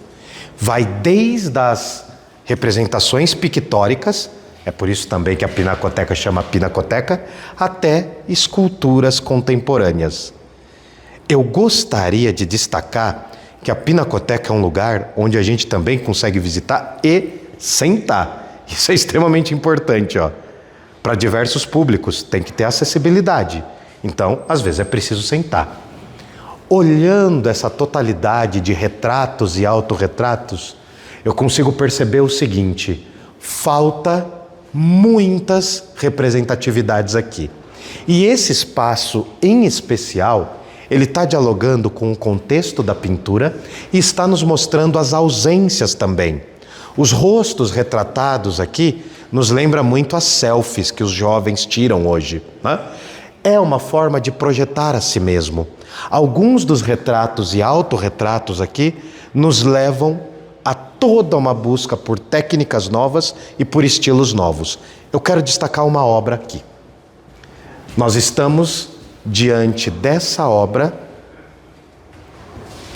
Vai desde as representações pictóricas, é por isso também que a Pinacoteca chama Pinacoteca, até esculturas contemporâneas. Eu gostaria de destacar que a Pinacoteca é um lugar onde a gente também consegue visitar e sentar. Isso é extremamente importante, ó. Para diversos públicos, tem que ter acessibilidade. Então, às vezes é preciso sentar. Olhando essa totalidade de retratos e autorretratos, eu consigo perceber o seguinte: falta muitas representatividades aqui. E esse espaço, em especial, ele está dialogando com o contexto da pintura e está nos mostrando as ausências também. Os rostos retratados aqui nos lembra muito as selfies que os jovens tiram hoje, né? É uma forma de projetar a si mesmo. Alguns dos retratos e autorretratos aqui nos levam a toda uma busca por técnicas novas e por estilos novos. Eu quero destacar uma obra aqui. Nós estamos diante dessa obra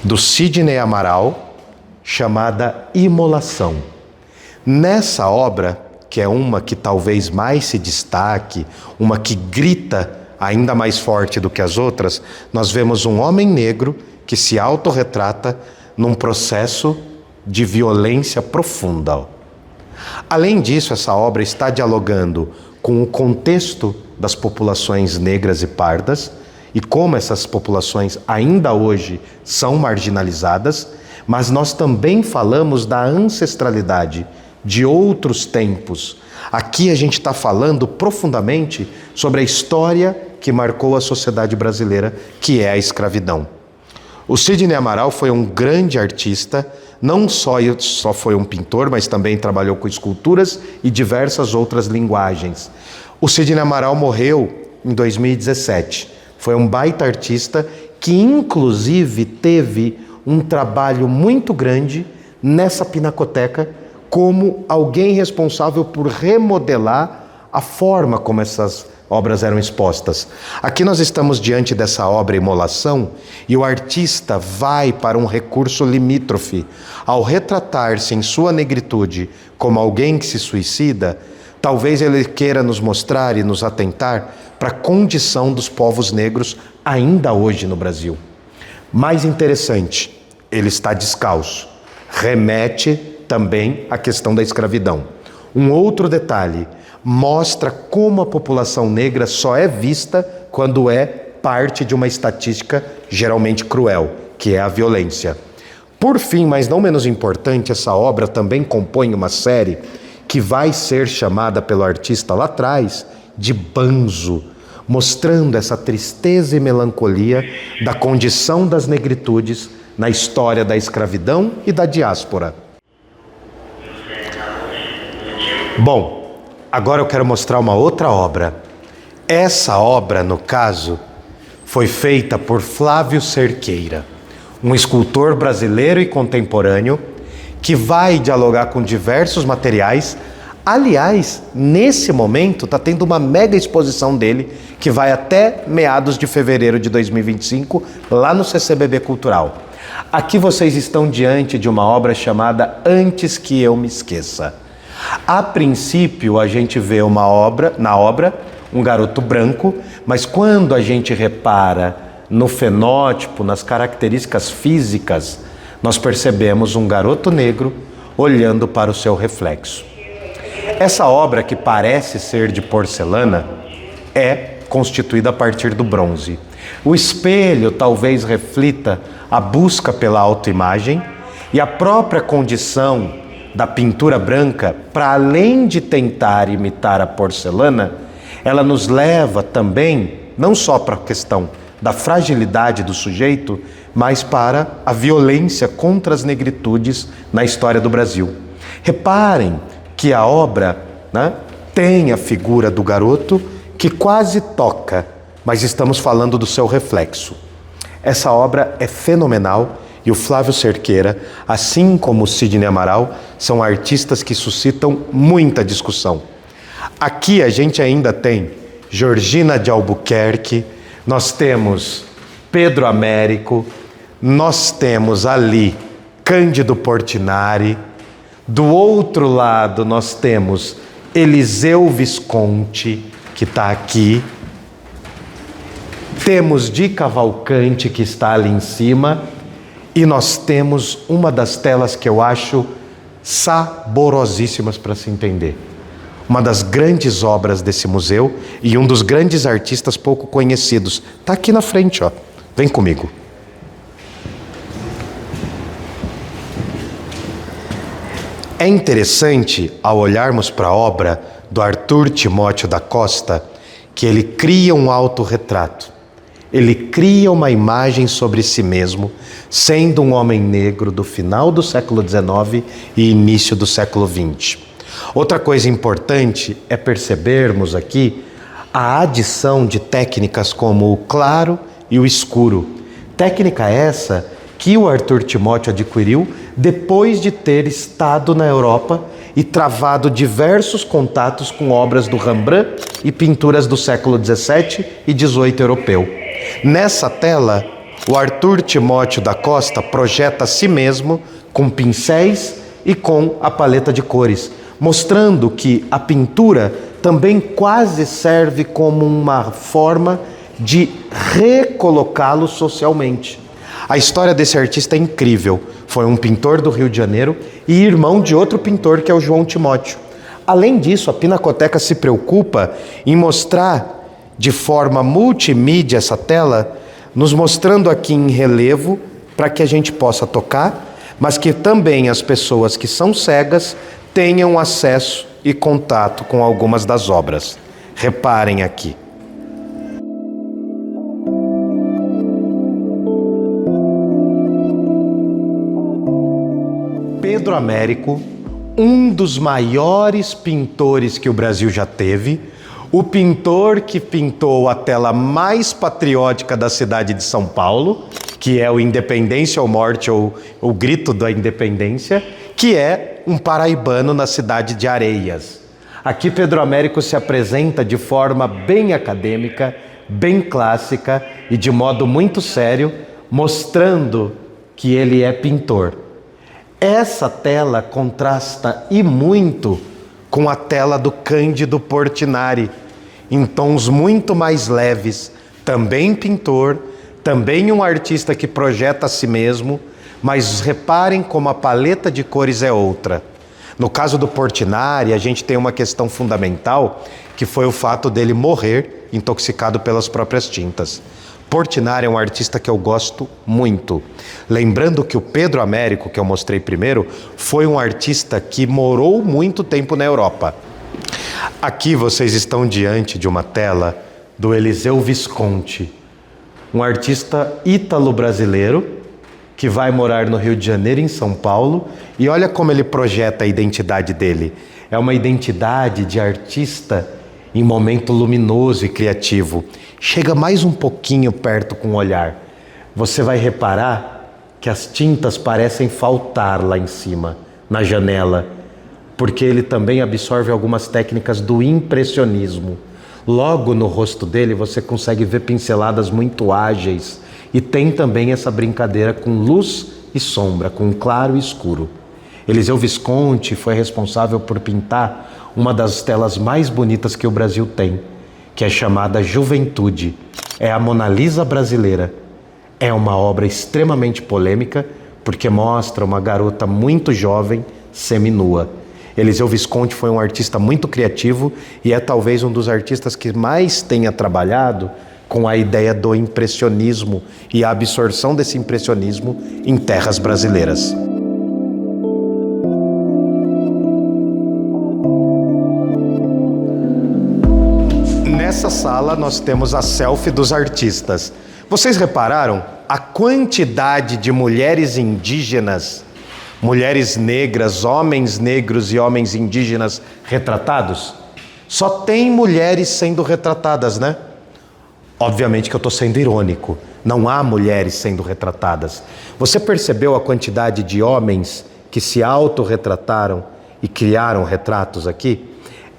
do Sidney Amaral, chamada Imolação. Nessa obra, que é uma que talvez mais se destaque, uma que grita ainda mais forte do que as outras, nós vemos um homem negro que se autorretrata num processo de violência profunda. Além disso, essa obra está dialogando com o contexto das populações negras e pardas e como essas populações ainda hoje são marginalizadas, mas nós também falamos da ancestralidade de outros tempos. Aqui a gente está falando profundamente sobre a história que marcou a sociedade brasileira, que é a escravidão. O Sidney Amaral foi um grande artista, não só foi um pintor, mas também trabalhou com esculturas e diversas outras linguagens. O Sidney Amaral morreu em 2017. Foi um baita artista que, inclusive, teve um trabalho muito grande nessa pinacoteca como alguém responsável por remodelar a forma como essas obras eram expostas. Aqui nós estamos diante dessa obra Imolação e o artista vai para um recurso limítrofe. Ao retratar-se em sua negritude como alguém que se suicida, talvez ele queira nos mostrar e nos atentar para a condição dos povos negros ainda hoje no Brasil. Mais interessante, ele está descalço. Remete também à questão da escravidão. Um outro detalhe, mostra como a população negra só é vista quando é parte de uma estatística geralmente cruel, que é a violência. Por fim, mas não menos importante, essa obra também compõe uma série que vai ser chamada pelo artista lá atrás de Banzo, mostrando essa tristeza e melancolia da condição das negritudes na história da escravidão e da diáspora. Bom, agora eu quero mostrar uma outra obra. Essa obra, no caso, foi feita por Flávio Cerqueira, um escultor brasileiro e contemporâneo que vai dialogar com diversos materiais. Aliás, nesse momento está tendo uma mega exposição dele que vai até meados de fevereiro de 2025, lá no CCBB Cultural. Aqui vocês estão diante de uma obra chamada Antes que eu me esqueça. A princípio, a gente vê na obra um garoto branco, mas quando a gente repara no fenótipo, nas características físicas, nós percebemos um garoto negro olhando para o seu reflexo. Essa obra, que parece ser de porcelana, é constituída a partir do bronze. O espelho talvez reflita a busca pela autoimagem e a própria condição da pintura branca, para além de tentar imitar a porcelana, ela nos leva também, não só para a questão da fragilidade do sujeito, mas para a violência contra as negritudes na história do Brasil. Reparem que a obra, tem a figura do garoto que quase toca, mas estamos falando do seu reflexo. Essa obra é fenomenal e o Flávio Cerqueira, assim como o Sidney Amaral, são artistas que suscitam muita discussão. Aqui a gente ainda tem Georgina de Albuquerque, nós temos Pedro Américo, nós temos ali Cândido Portinari, do outro lado nós temos Eliseu Visconti, que está aqui, temos Di Cavalcanti, que está ali em cima, e nós temos uma das telas que eu acho saborosíssimas para se entender. Uma das grandes obras desse museu e um dos grandes artistas pouco conhecidos. Está aqui na frente, ó. Vem comigo. É interessante, ao olharmos para a obra do Arthur Timóteo da Costa, que ele cria um autorretrato. Ele cria uma imagem sobre si mesmo, sendo um homem negro do final do século XIX e início do século XX. Outra coisa importante é percebermos aqui a adição de técnicas como o claro e o escuro. Técnica essa que o Arthur Timóteo adquiriu depois de ter estado na Europa e travado diversos contatos com obras do Rembrandt e pinturas do século XVII e XVIII europeu. Nessa tela, o Arthur Timóteo da Costa projeta a si mesmo com pincéis e com a paleta de cores, mostrando que a pintura também quase serve como uma forma de recolocá-lo socialmente. A história desse artista é incrível. Foi um pintor do Rio de Janeiro e irmão de outro pintor que é o João Timóteo. Além disso, a Pinacoteca se preocupa em mostrar de forma multimídia essa tela, nos mostrando aqui em relevo para que a gente possa tocar, mas que também as pessoas que são cegas tenham acesso e contato com algumas das obras. Reparem aqui. Pedro Américo, um dos maiores pintores que o Brasil já teve, o pintor que pintou a tela mais patriótica da cidade de São Paulo, que é o Independência ou Morte, ou o Grito da Independência, que é um paraibano na cidade de Areias. Aqui Pedro Américo se apresenta de forma bem acadêmica, bem clássica e de modo muito sério, mostrando que ele é pintor. Essa tela contrasta e muito com a tela do Cândido Portinari, em tons muito mais leves, também pintor, também um artista que projeta a si mesmo, mas reparem como a paleta de cores é outra. No caso do Portinari, a gente tem uma questão fundamental, que foi o fato dele morrer intoxicado pelas próprias tintas. Portinari é um artista que eu gosto muito. Lembrando que o Pedro Américo, que eu mostrei primeiro, foi um artista que morou muito tempo na Europa. Aqui vocês estão diante de uma tela do Eliseu Visconti, um artista ítalo-brasileiro que vai morar no Rio de Janeiro, em São Paulo, e olha como ele projeta a identidade dele. É uma identidade de artista em momento luminoso e criativo. Chega mais um pouquinho perto com o olhar. Você vai reparar que as tintas parecem faltar lá em cima, na janela, porque ele também absorve algumas técnicas do impressionismo. Logo no rosto dele você consegue ver pinceladas muito ágeis e tem também essa brincadeira com luz e sombra, com claro e escuro. Eliseu Visconti foi responsável por pintar uma das telas mais bonitas que o Brasil tem, que é chamada Juventude. É a Mona Lisa brasileira. É uma obra extremamente polêmica, porque mostra uma garota muito jovem, seminua. Eliseu Visconti foi um artista muito criativo e é talvez um dos artistas que mais tenha trabalhado com a ideia do impressionismo e a absorção desse impressionismo em terras brasileiras. Nessa sala nós temos a selfie dos artistas. Vocês repararam a quantidade de mulheres indígenas, mulheres negras, homens negros e homens indígenas retratados? Só tem mulheres sendo retratadas, né? Obviamente que eu estou sendo irônico. Não há mulheres sendo retratadas. Você percebeu a quantidade de homens que se autorretrataram e criaram retratos aqui?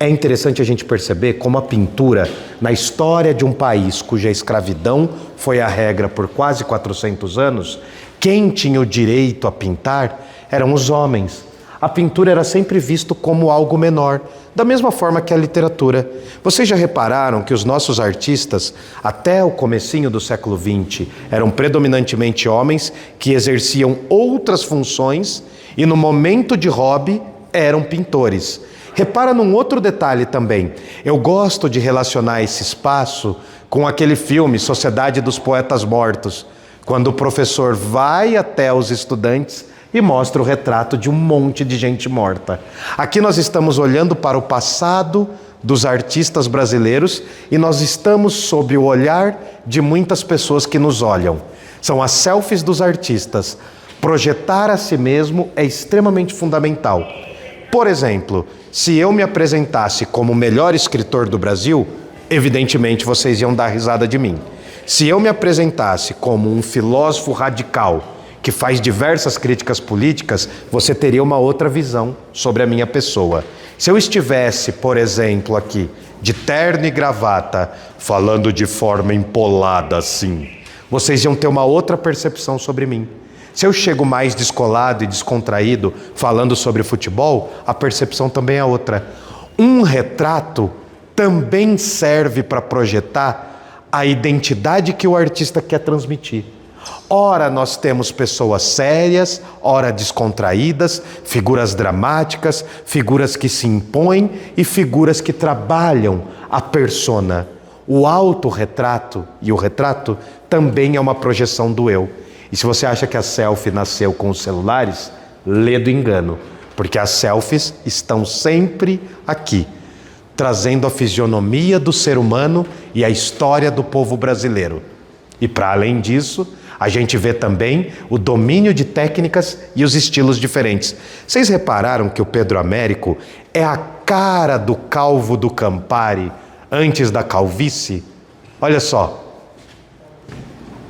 É interessante a gente perceber como a pintura, na história de um país cuja escravidão foi a regra por quase 400 anos, quem tinha o direito a pintar eram os homens. A pintura era sempre visto como algo menor, da mesma forma que a literatura. Vocês já repararam que os nossos artistas, até o comecinho do século XX, eram predominantemente homens que exerciam outras funções e no momento de hobby eram pintores. Repara num outro detalhe também. Eu gosto de relacionar esse espaço com aquele filme Sociedade dos Poetas Mortos, quando o professor vai até os estudantes e mostra o retrato de um monte de gente morta. Aqui nós estamos olhando para o passado dos artistas brasileiros e nós estamos sob o olhar de muitas pessoas que nos olham. São as selfies dos artistas. Projetar a si mesmo é extremamente fundamental. Por exemplo, se eu me apresentasse como o melhor escritor do Brasil, evidentemente vocês iam dar risada de mim. Se eu me apresentasse como um filósofo radical, que faz diversas críticas políticas, você teria uma outra visão sobre a minha pessoa. Se eu estivesse, por exemplo, aqui, de terno e gravata, falando de forma empolada assim, vocês iam ter uma outra percepção sobre mim. Se eu chego mais descolado e descontraído falando sobre futebol, a percepção também é outra. Um retrato também serve para projetar a identidade que o artista quer transmitir. Ora nós temos pessoas sérias, ora descontraídas, figuras dramáticas, figuras que se impõem e figuras que trabalham a persona. O autorretrato e o retrato também é uma projeção do eu. E se você acha que a selfie nasceu com os celulares, lê do engano, porque as selfies estão sempre aqui, trazendo a fisionomia do ser humano e a história do povo brasileiro. E para além disso, a gente vê também o domínio de técnicas e os estilos diferentes. Vocês repararam que o Pedro Américo é a cara do calvo do Campari antes da calvície? Olha só.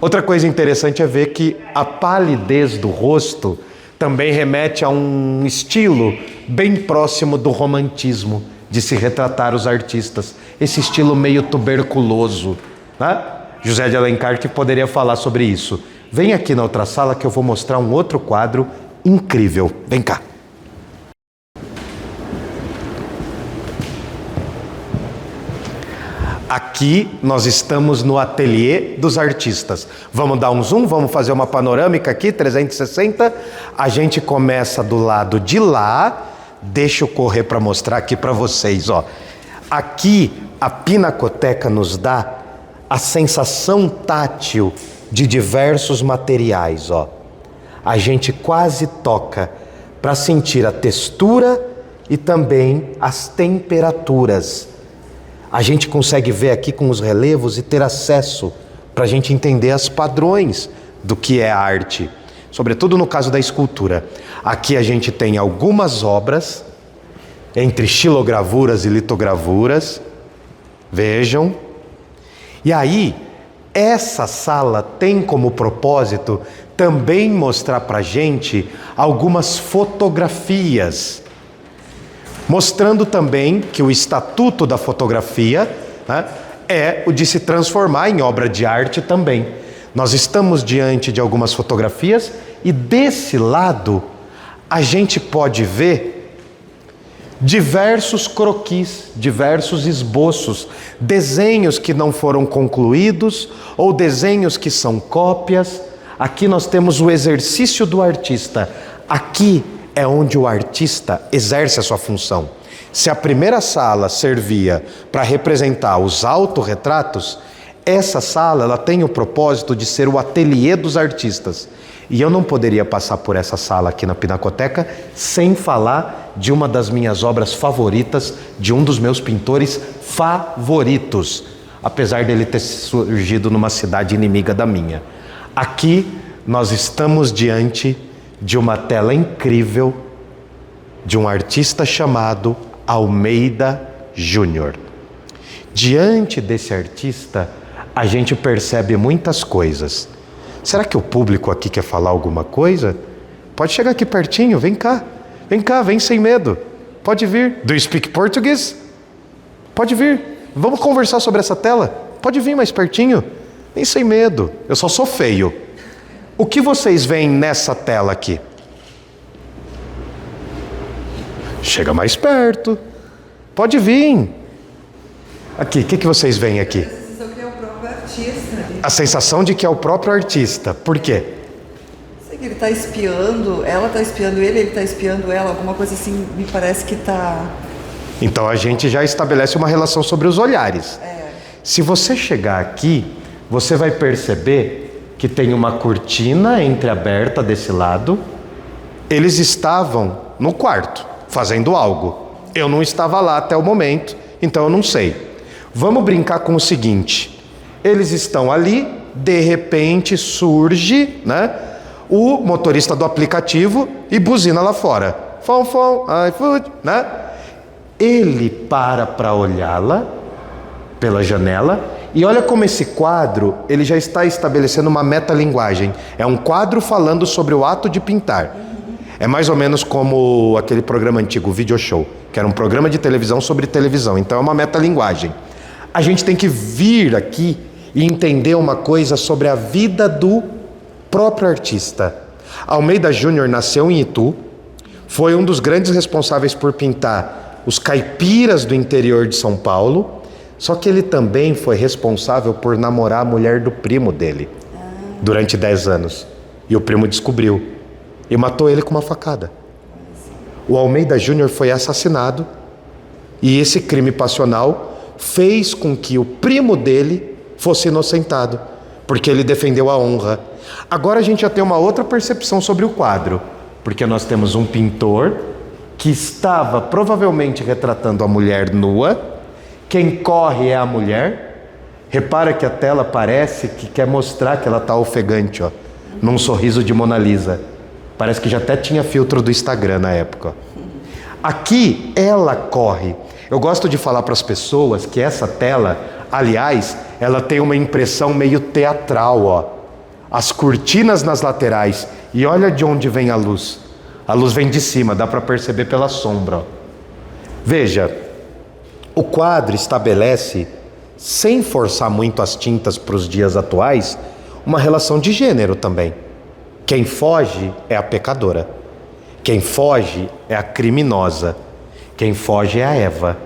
Outra coisa interessante é ver que a palidez do rosto também remete a um estilo bem próximo do romantismo, de se retratar os artistas. Esse estilo meio tuberculoso, né? José de Alencar que poderia falar sobre isso. Vem aqui na outra sala que eu vou mostrar um outro quadro incrível. Vem cá. Aqui nós estamos no ateliê dos artistas. Vamos dar um zoom, vamos fazer uma panorâmica aqui, 360. A gente começa do lado de lá. Deixa eu correr para mostrar aqui para vocês, ó. Aqui a Pinacoteca nos dá a sensação tátil de diversos materiais, ó. A gente quase toca para sentir a textura e também as temperaturas. A gente consegue ver aqui com os relevos e ter acesso para a gente entender os padrões do que é a arte, sobretudo no caso da escultura. Aqui a gente tem algumas obras, entre xilogravuras e litogravuras, vejam. E aí, essa sala tem como propósito também mostrar para a gente algumas fotografias, mostrando também que o estatuto da fotografia, né, é o de se transformar em obra de arte também. Nós estamos diante de algumas fotografias e desse lado a gente pode ver diversos croquis, diversos esboços, desenhos que não foram concluídos ou desenhos que são cópias. Aqui nós temos o exercício do artista. Aqui é onde o artista exerce a sua função. Se a primeira sala servia para representar os autorretratos, essa sala ela tem o propósito de ser o ateliê dos artistas. E eu não poderia passar por essa sala aqui na Pinacoteca sem falar de uma das minhas obras favoritas, de um dos meus pintores favoritos, apesar dele ter surgido numa cidade inimiga da minha. Aqui nós estamos diante de uma tela incrível de um artista chamado Almeida Júnior. Diante desse artista, a gente percebe muitas coisas. Será que o público aqui quer falar alguma coisa? Pode chegar aqui pertinho, vem cá, vem sem medo. Pode vir. Do you speak Portuguese? Pode vir. Vamos conversar sobre essa tela? Pode vir mais pertinho. Vem sem medo. Eu só sou feio. O que vocês veem nessa tela aqui? Chega mais perto. Pode vir. Aqui, o que vocês veem aqui? A sensação que é o próprio artista. A sensação de que é o próprio artista. Por quê? Sei que ele está espiando, ela está espiando ele está espiando ela. Alguma coisa assim, me parece que está... Então a gente já estabelece uma relação sobre os olhares. Se você chegar aqui, você vai perceber que tem uma cortina entreaberta desse lado. Eles estavam no quarto, fazendo algo. Eu não estava lá até o momento, então eu não sei. Vamos brincar com o seguinte. Eles estão ali, de repente surge, né, o motorista do aplicativo e buzina lá fora. Fom, iFood, né? Ele para olhá-la pela janela e olha como esse quadro, ele já está estabelecendo uma metalinguagem. É um quadro falando sobre o ato de pintar. É mais ou menos como aquele programa antigo, o Video Show, que era um programa de televisão sobre televisão. Então é uma metalinguagem. A gente tem que vir aqui e entender uma coisa sobre a vida do próprio artista. Almeida Júnior nasceu em Itu, foi um dos grandes responsáveis por pintar os caipiras do interior de São Paulo, só que ele também foi responsável por namorar a mulher do primo dele durante 10 anos. E o primo descobriu e matou ele com uma facada. O Almeida Júnior foi assassinado e esse crime passional fez com que o primo dele fosse inocentado, porque ele defendeu a honra. Agora a gente já tem uma outra percepção sobre o quadro, porque nós temos um pintor que estava provavelmente retratando a mulher nua. Quem corre é a mulher. Repara que a tela parece que quer mostrar que ela está ofegante, ó, num sorriso de Mona Lisa. Parece que já até tinha filtro do Instagram na época, ó. Aqui ela corre. Eu gosto de falar para as pessoas que essa tela, aliás, ela tem uma impressão meio teatral, ó. As cortinas nas laterais, e olha de onde vem a luz. A luz vem de cima, dá para perceber pela sombra, ó. Veja, o quadro estabelece, sem forçar muito as tintas para os dias atuais, uma relação de gênero também. Quem foge é a pecadora. Quem foge é a criminosa. Quem foge é a Eva,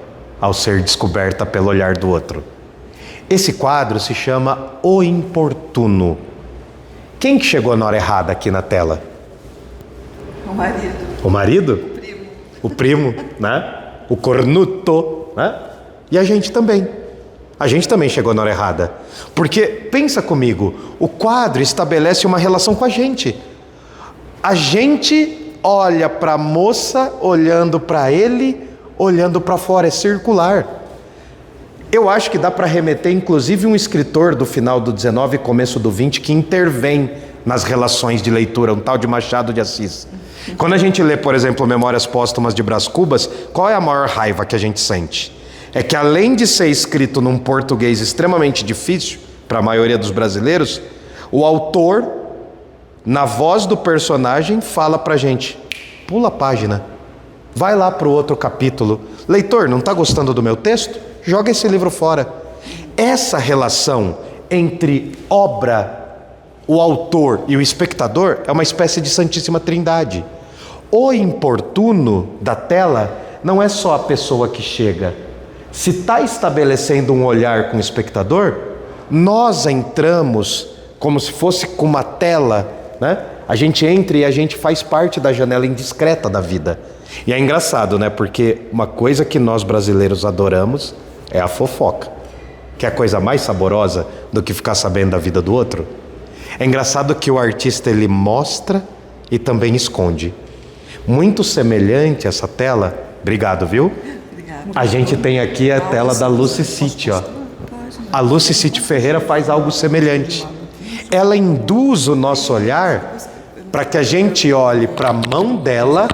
ao ser descoberta pelo olhar do outro. Esse quadro se chama O Importuno. Quem que chegou na hora errada aqui na tela? O marido. O marido? O primo. O primo, né? O cornuto, né? E a gente também. A gente também chegou na hora errada. Porque, pensa comigo, o quadro estabelece uma relação com a gente. A gente olha para a moça, olhando para ele, olhando para fora, é circular. Eu acho que dá para remeter, inclusive, um escritor do final do 19 e começo do 20 que intervém nas relações de leitura, um tal de Machado de Assis. Quando a gente lê, por exemplo, Memórias Póstumas de Brás Cubas, qual é a maior raiva que a gente sente? É que além de ser escrito num português extremamente difícil para a maioria dos brasileiros, o autor, na voz do personagem, fala pra gente: pula a página, vai lá para o outro capítulo. Leitor, não está gostando do meu texto? Joga esse livro fora. Essa relação entre obra, o autor e o espectador é uma espécie de Santíssima Trindade. O importuno da tela não é só a pessoa que chega. Se está estabelecendo um olhar com o espectador, nós entramos como se fosse com uma tela, né? A gente entra e a gente faz parte da janela indiscreta da vida. E é engraçado, né? Porque uma coisa que nós brasileiros adoramos é a fofoca. Que é a coisa mais saborosa do que ficar sabendo da vida do outro. É engraçado que o artista, ele mostra e também esconde. Muito semelhante essa tela. Obrigado, viu? A gente tem aqui a tela da Lucy City, ó. A Lucy City Ferreira faz algo semelhante. Ela induz o nosso olhar para que a gente olhe para a mão dela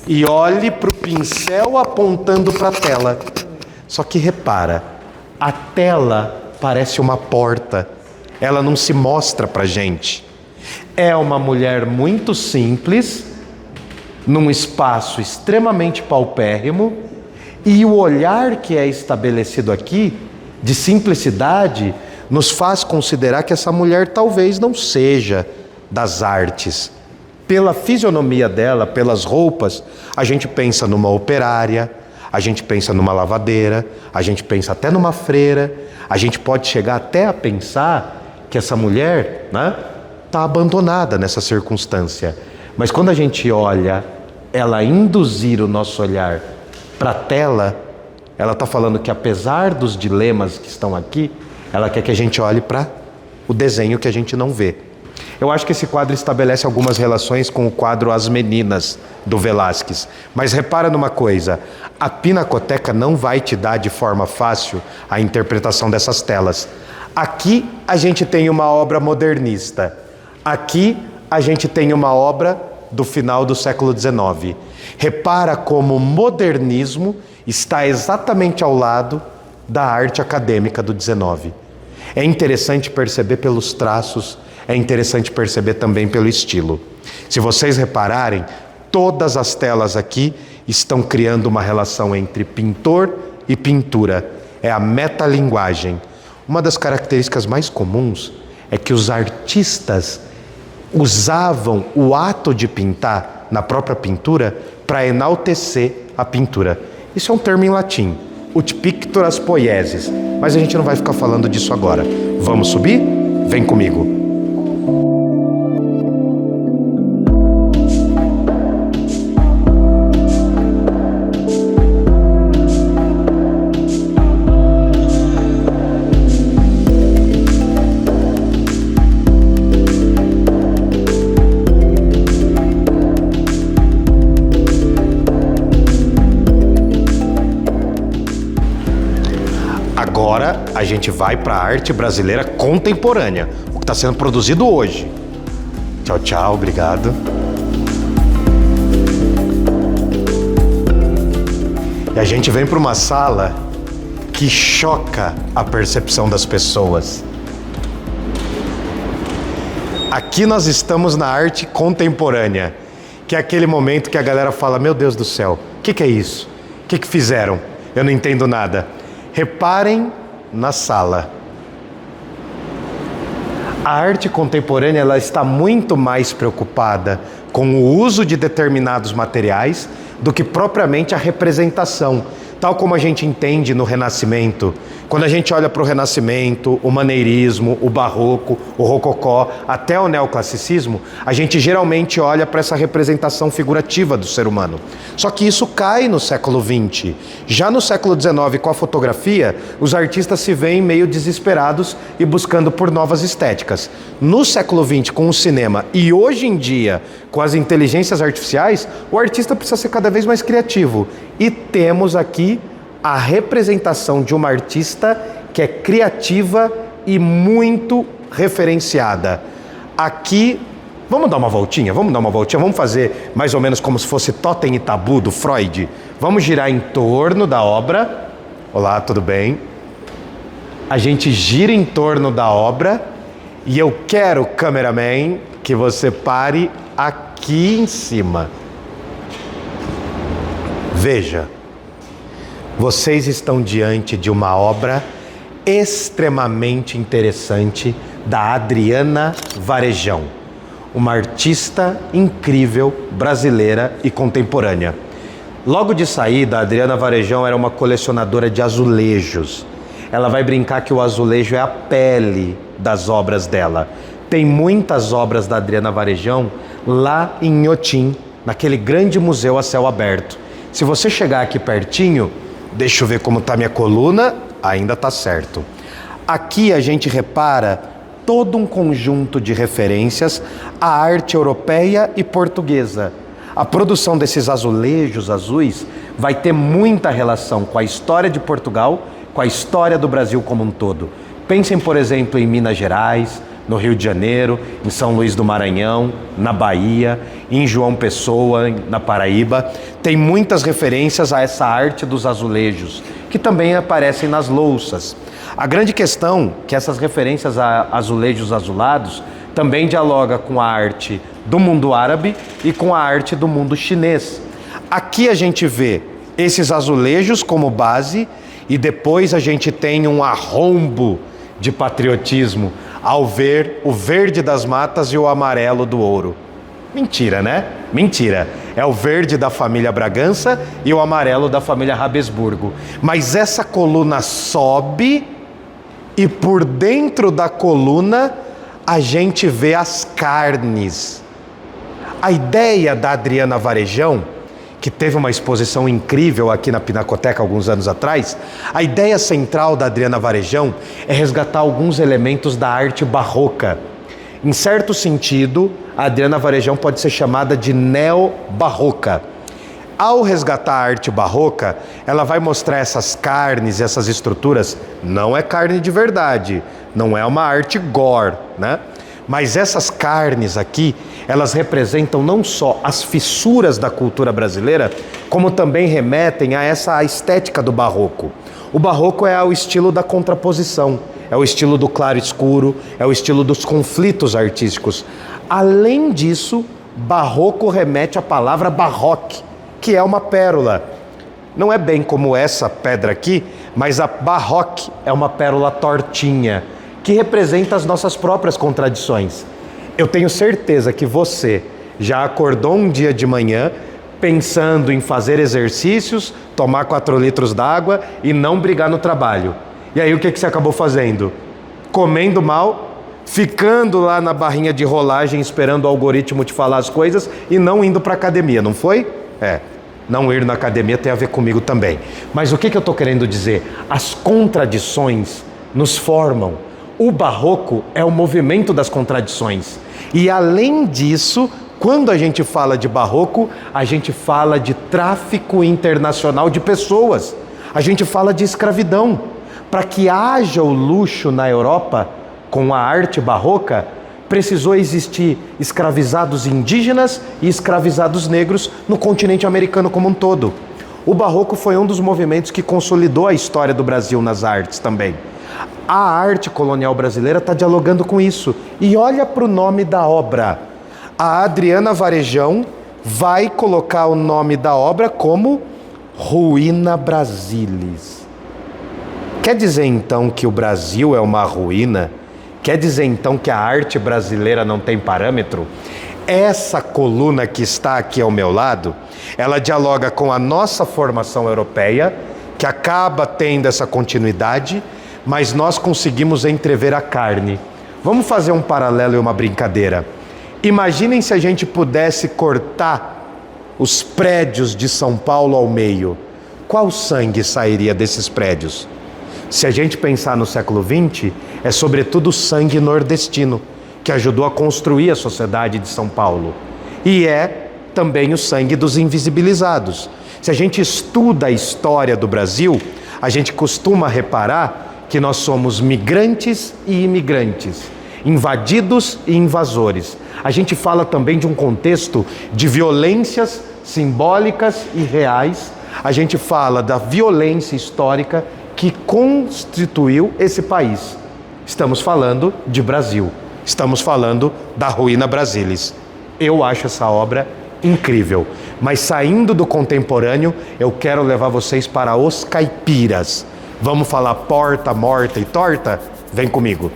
e olhe para o pincel apontando para a tela. Só que repara, a tela parece uma porta. Ela não se mostra para a gente. É uma mulher muito simples, num espaço extremamente paupérrimo, e o olhar que é estabelecido aqui, de simplicidade, nos faz considerar que essa mulher talvez não seja das artes. Pela fisionomia dela, pelas roupas, a gente pensa numa operária, a gente pensa numa lavadeira, a gente pensa até numa freira, a gente pode chegar até a pensar que essa mulher, né, está abandonada nessa circunstância. Mas quando a gente olha ela induzir o nosso olhar para a tela, ela está falando que apesar dos dilemas que estão aqui, ela quer que a gente olhe para o desenho que a gente não vê. Eu acho que esse quadro estabelece algumas relações com o quadro As Meninas, do Velázquez. Mas repara numa coisa, a Pinacoteca não vai te dar de forma fácil a interpretação dessas telas. Aqui a gente tem uma obra modernista. Aqui a gente tem uma obra do final do século XIX. Repara como o modernismo está exatamente ao lado da arte acadêmica do XIX. É interessante perceber pelos traços, é interessante perceber também pelo estilo. Se vocês repararem, todas as telas aqui estão criando uma relação entre pintor e pintura. É a metalinguagem. Uma das características mais comuns é que os artistas usavam o ato de pintar na própria pintura para enaltecer a pintura. Isso é um termo em latim, ut pictoras poiesis, mas a gente não vai ficar falando disso agora. Vamos subir? Vem comigo. Agora a gente vai para a arte brasileira contemporânea, o que está sendo produzido hoje. Tchau, tchau, obrigado. E a gente vem para uma sala que choca a percepção das pessoas. Aqui nós estamos na arte contemporânea, que é aquele momento que a galera fala: meu Deus do céu, o que é isso? O que fizeram? Eu não entendo nada. Reparem na sala. A arte contemporânea ela está muito mais preocupada com o uso de determinados materiais do que propriamente a representação, tal como a gente entende no Renascimento. Quando a gente olha para o Renascimento, o maneirismo, o barroco, o rococó, até o neoclassicismo, a gente geralmente olha para essa representação figurativa do ser humano. Só que isso cai no século XX. Já no século XIX, com a fotografia, os artistas se veem meio desesperados e buscando por novas estéticas. No século XX, com o cinema e hoje em dia, com as inteligências artificiais, o artista precisa ser cada vez mais criativo. E temos aqui a representação de uma artista que é criativa e muito referenciada. Aqui, vamos dar uma voltinha, vamos fazer mais ou menos como se fosse Totem e Tabu do Freud. Vamos girar em torno da obra. Olá, tudo bem? A gente gira em torno da obra e eu quero, cameraman, que você pare aqui em cima. Veja. Vocês estão diante de uma obra extremamente interessante da Adriana Varejão, uma artista incrível, brasileira e contemporânea. Logo de saída, a Adriana Varejão era uma colecionadora de azulejos. Ela vai brincar que o azulejo é a pele das obras dela. Tem muitas obras da Adriana Varejão lá em Inhotim, naquele grande museu a céu aberto. Se você chegar aqui pertinho, deixa eu ver como está minha coluna, ainda está certo. Aqui a gente repara todo um conjunto de referências à arte europeia e portuguesa. A produção desses azulejos azuis vai ter muita relação com a história de Portugal, com a história do Brasil como um todo. Pensem, por exemplo, em Minas Gerais, no Rio de Janeiro, em São Luís do Maranhão, na Bahia, em João Pessoa, na Paraíba. Tem muitas referências a essa arte dos azulejos, que também aparecem nas louças. A grande questão é que essas referências a azulejos azulados também dialoga com a arte do mundo árabe e com a arte do mundo chinês. Aqui a gente vê esses azulejos como base e depois a gente tem um arrombo de patriotismo ao ver o verde das matas e o amarelo do ouro. Mentira, né? Mentira. É o verde da família Bragança e o amarelo da família Habsburgo. Mas essa coluna sobe e por dentro da coluna a gente vê as carnes. A ideia da Adriana Varejão, que teve uma exposição incrível aqui na Pinacoteca alguns anos atrás, a ideia central da Adriana Varejão é resgatar alguns elementos da arte barroca. Em certo sentido, a Adriana Varejão pode ser chamada de neobarroca. Ao resgatar a arte barroca, ela vai mostrar essas carnes, essas estruturas. Não é carne de verdade, não é uma arte gore, né? Mas essas carnes aqui, elas representam não só as fissuras da cultura brasileira, como também remetem a essa estética do barroco. O barroco é o estilo da contraposição, é o estilo do claro escuro, é o estilo dos conflitos artísticos. Além disso, barroco remete à palavra barroque, que é uma pérola. Não é bem como essa pedra aqui, mas a barroque é uma pérola tortinha, que representa as nossas próprias contradições. Eu tenho certeza que você já acordou um dia de manhã pensando em fazer exercícios, tomar 4 litros d'água e não brigar no trabalho. E aí o que você acabou fazendo? Comendo mal, ficando lá na barrinha de rolagem esperando o algoritmo te falar as coisas e não indo para academia, não foi? Não ir na academia tem a ver comigo também. Mas o que eu estou querendo dizer? As contradições nos formam. O barroco é o movimento das contradições. E além disso, quando a gente fala de barroco, a gente fala de tráfico internacional de pessoas. A gente fala de escravidão. Para que haja o luxo na Europa, com a arte barroca, precisou existir escravizados indígenas e escravizados negros no continente americano como um todo. O barroco foi um dos movimentos que consolidou a história do Brasil nas artes também. A arte colonial brasileira está dialogando com isso. E olha para o nome da obra. A Adriana Varejão vai colocar o nome da obra como Ruína Brasilis. Quer dizer então que o Brasil é uma ruína? Quer dizer então que a arte brasileira não tem parâmetro? Essa coluna que está aqui ao meu lado, ela dialoga com a nossa formação europeia, que acaba tendo essa continuidade, mas nós conseguimos entrever a carne. Vamos fazer um paralelo e uma brincadeira. Imaginem se a gente pudesse cortar os prédios de São Paulo ao meio. Qual sangue sairia desses prédios? Se a gente pensar no século XX, é sobretudo o sangue nordestino, que ajudou a construir a sociedade de São Paulo. E é também o sangue dos invisibilizados. Se a gente estuda a história do Brasil, a gente costuma reparar que nós somos migrantes e imigrantes, invadidos e invasores. A gente fala também de um contexto de violências simbólicas e reais. A gente fala da violência histórica que constituiu esse país. Estamos falando de Brasil. Estamos falando da Ruína Brasilis. Eu acho essa obra incrível. Mas saindo do contemporâneo, eu quero levar vocês para os caipiras. Vamos falar porta, morta e torta? Vem comigo.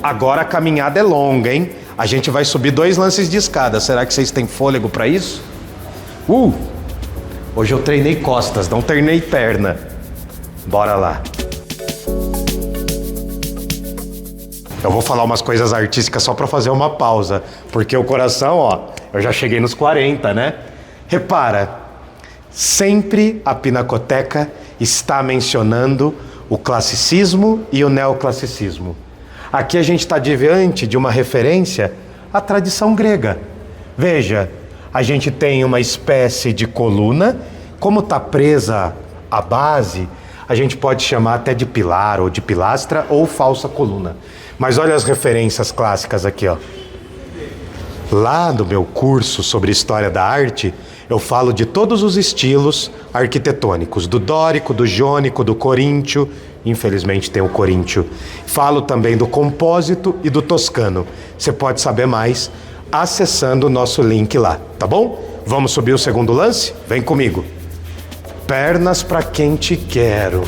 Agora a caminhada é longa, hein? A gente vai subir 2 lances de escada. Será que vocês têm fôlego para isso? Hoje eu treinei costas, não treinei perna. Bora lá. Eu vou falar umas coisas artísticas só para fazer uma pausa, porque o coração, eu já cheguei nos 40, né? Repara, sempre a Pinacoteca está mencionando o classicismo e o neoclassicismo. Aqui a gente está diante de uma referência à tradição grega. Veja, a gente tem uma espécie de coluna, como está presa a base, a gente pode chamar até de pilar, ou de pilastra, ou falsa coluna. Mas olha as referências clássicas aqui, Lá no meu curso sobre História da Arte, eu falo de todos os estilos arquitetônicos, do dórico, do jônico, do coríntio, infelizmente tem o coríntio. Falo também do compósito e do toscano. Você pode saber mais acessando o nosso link lá, tá bom? Vamos subir o segundo lance? Vem comigo. Pernas para quem te quero.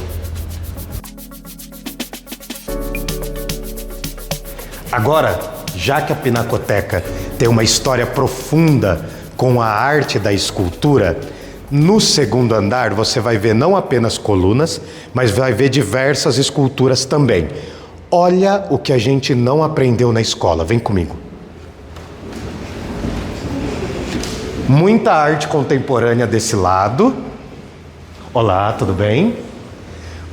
Agora, já que a Pinacoteca tem uma história profunda com a arte da escultura, no segundo andar você vai ver não apenas colunas, mas vai ver diversas esculturas também. Olha o que a gente não aprendeu na escola, vem comigo. Muita arte contemporânea desse lado. Olá, tudo bem?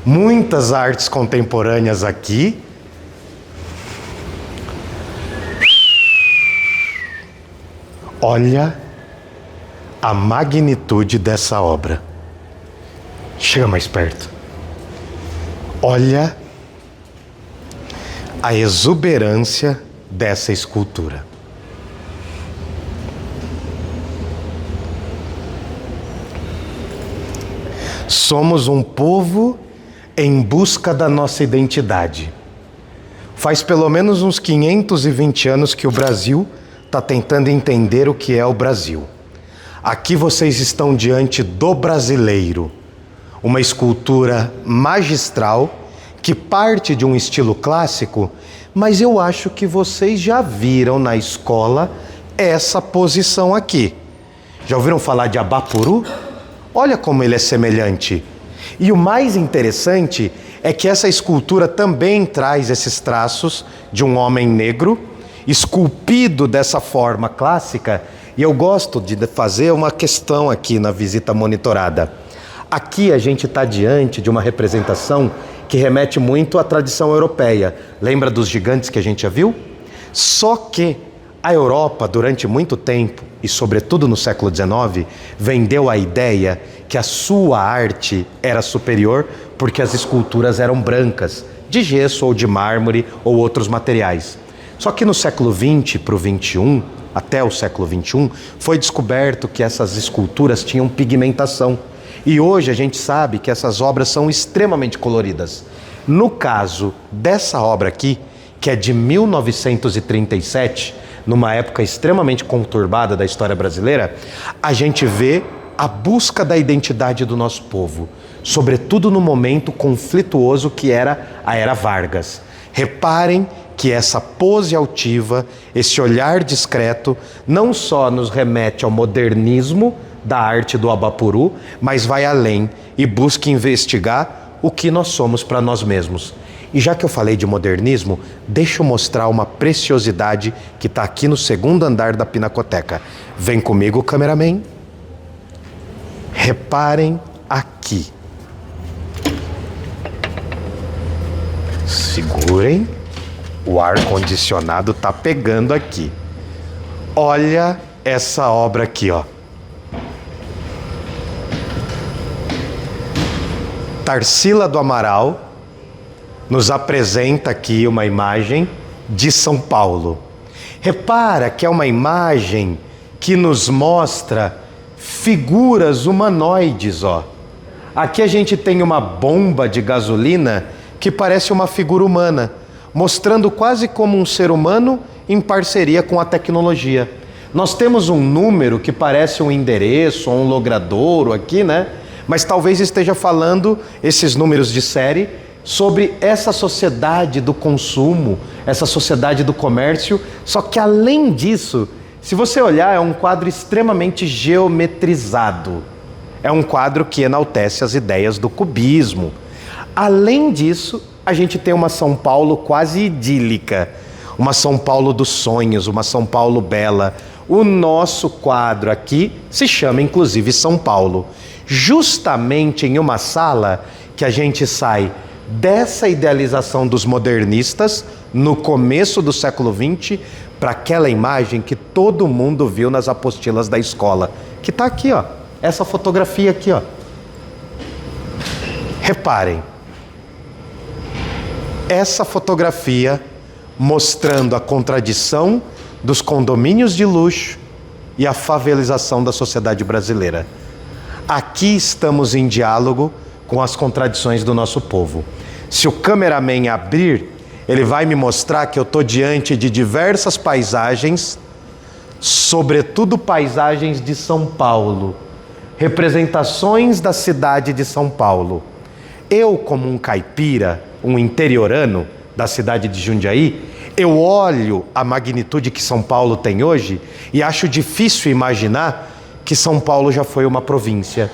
Muitas artes contemporâneas aqui. Olha a magnitude dessa obra. Chega mais perto. Olha a exuberância dessa escultura. Somos um povo em busca da nossa identidade. Faz pelo menos uns 520 anos que o Brasil está tentando entender o que é o Brasil. Aqui vocês estão diante do brasileiro, uma escultura magistral que parte de um estilo clássico, mas eu acho que vocês já viram na escola essa posição aqui. Já ouviram falar de Abapuru? Olha como ele é semelhante. E o mais interessante é que essa escultura também traz esses traços de um homem negro, esculpido dessa forma clássica. E eu gosto de fazer uma questão aqui na visita monitorada. Aqui a gente está diante de uma representação que remete muito à tradição europeia. Lembra dos gigantes que a gente já viu? Só que a Europa, durante muito tempo, e sobretudo no século XIX, vendeu a ideia que a sua arte era superior porque as esculturas eram brancas, de gesso ou de mármore ou outros materiais. Só que no século XX para o XXI, até o século XXI, foi descoberto que essas esculturas tinham pigmentação. E hoje a gente sabe que essas obras são extremamente coloridas. No caso dessa obra aqui, que é de 1937, numa época extremamente conturbada da história brasileira, a gente vê a busca da identidade do nosso povo, sobretudo no momento conflituoso que era a Era Vargas. Reparem que essa pose altiva, esse olhar discreto, não só nos remete ao modernismo da arte do Abapuru, mas vai além e busca investigar o que nós somos para nós mesmos. E já que eu falei de modernismo, deixa eu mostrar uma preciosidade que está aqui no segundo andar da Pinacoteca. Vem comigo, cameraman. Reparem aqui. Segurem. O ar-condicionado está pegando aqui. Olha essa obra aqui, ó. Tarsila do Amaral nos apresenta aqui uma imagem de São Paulo. Repara que é uma imagem que nos mostra figuras humanoides, ó. Aqui a gente tem uma bomba de gasolina que parece uma figura humana, mostrando quase como um ser humano em parceria com a tecnologia. Nós temos um número que parece um endereço ou um logradouro aqui, né? Mas talvez esteja falando, esses números de série, sobre essa sociedade do consumo, essa sociedade do comércio. Só que além disso, se você olhar, é um quadro extremamente geometrizado. É um quadro que enaltece as ideias do cubismo. Além disso, a gente tem uma São Paulo quase idílica, uma São Paulo dos sonhos, uma São Paulo bela. O nosso quadro aqui se chama inclusive São Paulo, justamente em uma sala que a gente sai dessa idealização dos modernistas no começo do século XX para aquela imagem que todo mundo viu nas apostilas da escola, que está aqui, ó, essa fotografia aqui, ó. Reparem, essa fotografia mostrando a contradição dos condomínios de luxo e a favelização da sociedade brasileira. Aqui estamos em diálogo com as contradições do nosso povo. Se o cameraman abrir, ele vai me mostrar que eu estou diante de diversas paisagens, sobretudo paisagens de São Paulo, representações da cidade de São Paulo. Eu, como um caipira, um interiorano da cidade de Jundiaí, eu olho a magnitude que São Paulo tem hoje e acho difícil imaginar que São Paulo já foi uma província.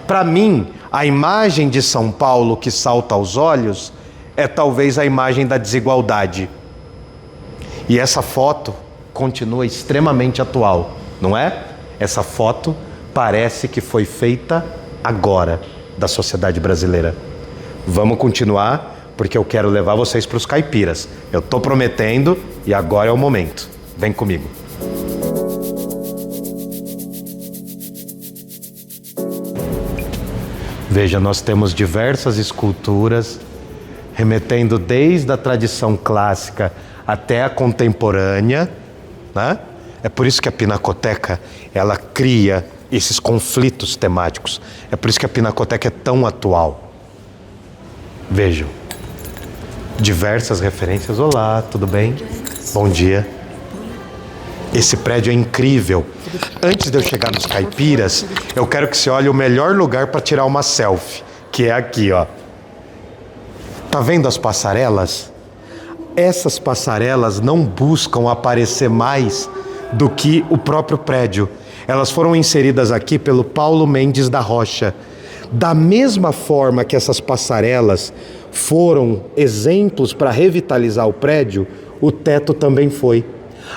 Para mim, a imagem de São Paulo que salta aos olhos é talvez a imagem da desigualdade. E essa foto continua extremamente atual, não é? Essa foto parece que foi feita agora da sociedade brasileira. Vamos continuar, porque eu quero levar vocês para os caipiras. Eu estou prometendo e agora é o momento. Vem comigo. Veja, nós temos diversas esculturas remetendo desde a tradição clássica até a contemporânea, né? É por isso que a Pinacoteca, ela cria esses conflitos temáticos. É por isso que a Pinacoteca é tão atual. Vejam, diversas referências. Olá, tudo bem? Bom dia. Esse prédio é incrível. Antes de eu chegar nos caipiras, eu quero que você olhe o melhor lugar para tirar uma selfie, que é aqui, ó. Tá vendo as passarelas? essas passarelas não buscam aparecer mais do que o próprio prédio. Elas foram inseridas aqui pelo Paulo Mendes da Rocha. Da mesma forma que essas passarelas foram exemplos para revitalizar o prédio, o teto também foi.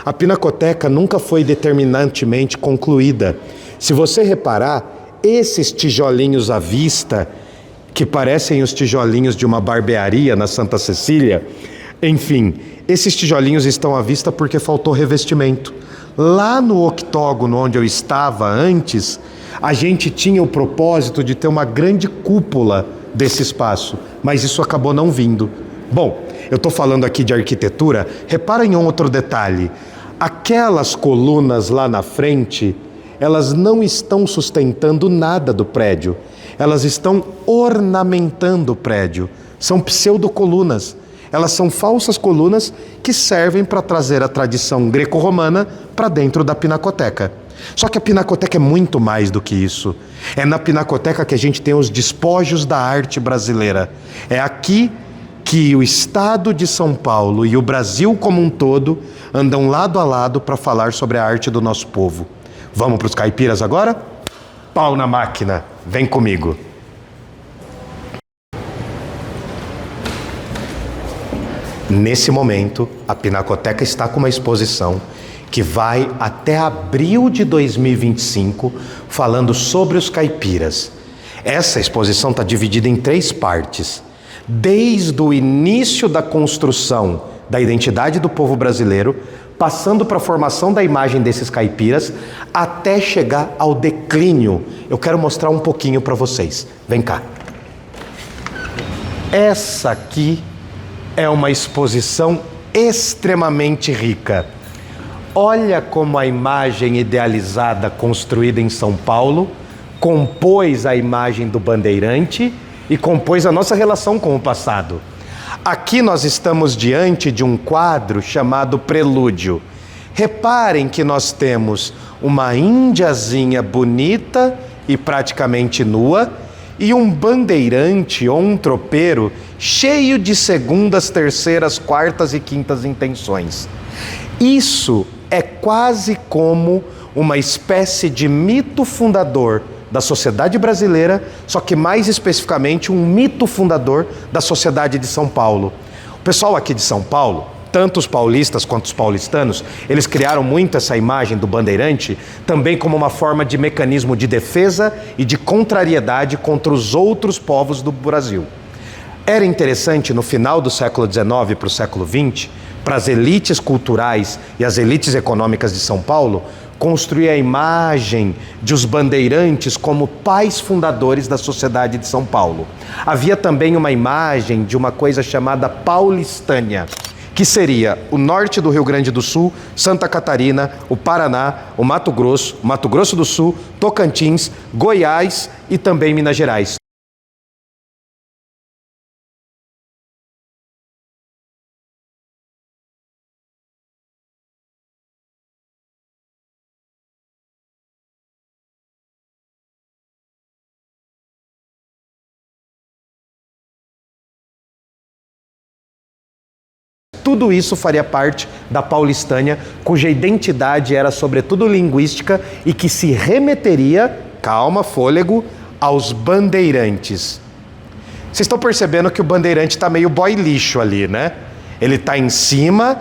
A Pinacoteca nunca foi determinantemente concluída. Se você reparar, esses tijolinhos à vista, que parecem os tijolinhos de uma barbearia na Santa Cecília, enfim, esses tijolinhos estão à vista porque faltou revestimento. Lá no octógono onde eu estava antes, a gente tinha o propósito de ter uma grande cúpula desse espaço, mas isso acabou não vindo. Bom, eu estou falando aqui de arquitetura, repara em um outro detalhe. Aquelas colunas lá na frente, elas não estão sustentando nada do prédio. Elas estão ornamentando o prédio. São pseudocolunas. Elas são falsas colunas que servem para trazer a tradição greco-romana para dentro da Pinacoteca. Só que a Pinacoteca é muito mais do que isso. É na Pinacoteca que a gente tem os despojos da arte brasileira. É aqui que o Estado de São Paulo e o Brasil como um todo andam lado a lado para falar sobre a arte do nosso povo. Vamos para os caipiras agora? Pau na máquina, vem comigo. Nesse momento, a Pinacoteca está com uma exposição que vai até abril de 2025, falando sobre os caipiras. Essa exposição está dividida em 3 partes. Desde o início da construção da identidade do povo brasileiro, passando para a formação da imagem desses caipiras, até chegar ao declínio. Eu quero mostrar um pouquinho para vocês. Vem cá. Essa aqui é uma exposição extremamente rica. Olha como a imagem idealizada construída em São Paulo compôs a imagem do bandeirante e compôs a nossa relação com o passado. Aqui nós estamos diante de um quadro chamado Prelúdio. Reparem que nós temos uma índiazinha bonita e praticamente nua e um bandeirante ou um tropeiro cheio de segundas, terceiras, quartas e quintas intenções. Isso é quase como uma espécie de mito fundador da sociedade brasileira, só que mais especificamente um mito fundador da sociedade de São Paulo. O pessoal aqui de São Paulo, tanto os paulistas quanto os paulistanos, eles criaram muito essa imagem do bandeirante também como uma forma de mecanismo de defesa e de contrariedade contra os outros povos do Brasil. Era interessante no final do século XIX para o século XX, para as elites culturais e as elites econômicas de São Paulo, construir a imagem de os bandeirantes como pais fundadores da sociedade de São Paulo. Havia também uma imagem de uma coisa chamada Paulistânia, que seria o norte do Rio Grande do Sul, Santa Catarina, o Paraná, o Mato Grosso do Sul, Tocantins, Goiás e também Minas Gerais. Tudo isso faria parte da Paulistânia, cuja identidade era sobretudo linguística e que se remeteria, calma, fôlego, aos bandeirantes. Vocês estão percebendo que o bandeirante está meio boy lixo ali, né? Ele está em cima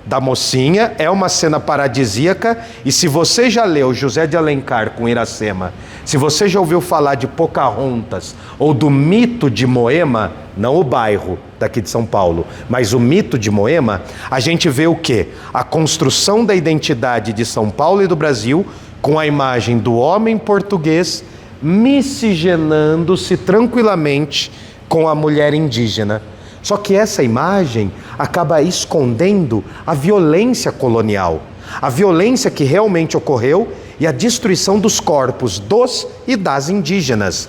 da mocinha, é uma cena paradisíaca, e se você já leu José de Alencar com Iracema, se você já ouviu falar de Pocahontas ou do mito de Moema, não o bairro daqui de São Paulo, mas o mito de Moema, a gente vê o quê? A construção da identidade de São Paulo e do Brasil com a imagem do homem português miscigenando-se tranquilamente com a mulher indígena. Só que essa imagem acaba escondendo a violência colonial, a violência que realmente ocorreu e a destruição dos corpos dos e das indígenas.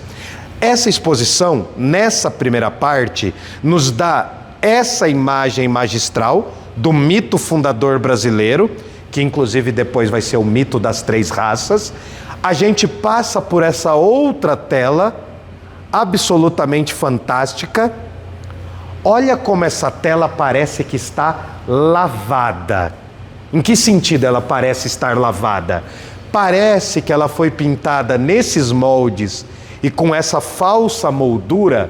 Essa exposição, nessa primeira parte, nos dá essa imagem magistral do mito fundador brasileiro, que inclusive depois vai ser o mito das 3 raças. A gente passa por essa outra tela absolutamente fantástica, Olha como essa tela parece que está lavada. Em que sentido ela parece estar lavada? Parece que ela foi pintada nesses moldes e com essa falsa moldura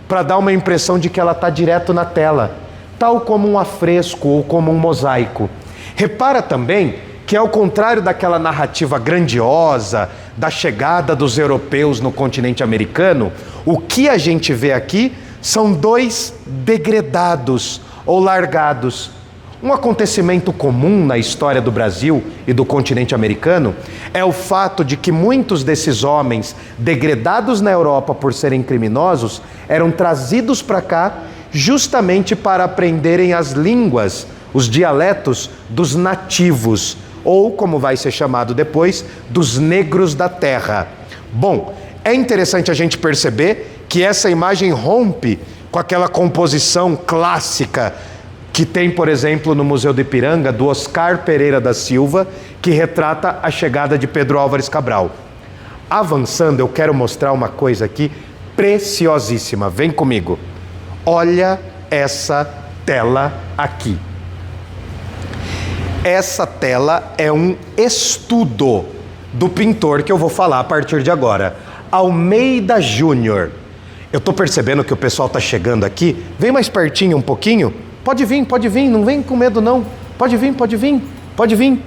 para dar uma impressão de que ela está direto na tela, tal como um afresco ou como um mosaico. Repara também que, ao contrário daquela narrativa grandiosa da chegada dos europeus no continente americano, o que a gente vê aqui são dois degredados ou largados. Um acontecimento comum na história do Brasil e do continente americano é o fato de que muitos desses homens, degredados na Europa por serem criminosos, eram trazidos para cá justamente para aprenderem as línguas, os dialetos dos nativos, ou, como vai ser chamado depois, dos negros da terra. Bom, é interessante a gente perceber que essa imagem rompe com aquela composição clássica que tem, por exemplo, no Museu do Ipiranga, do Oscar Pereira da Silva, que retrata a chegada de Pedro Álvares Cabral. Avançando, eu quero mostrar uma coisa aqui preciosíssima. Vem comigo. Olha essa tela aqui. Essa tela é um estudo do pintor que eu vou falar a partir de agora, Almeida Júnior. Eu estou percebendo que o pessoal está chegando aqui. Vem mais pertinho um pouquinho. Pode vir, não vem com medo não. Pode vir.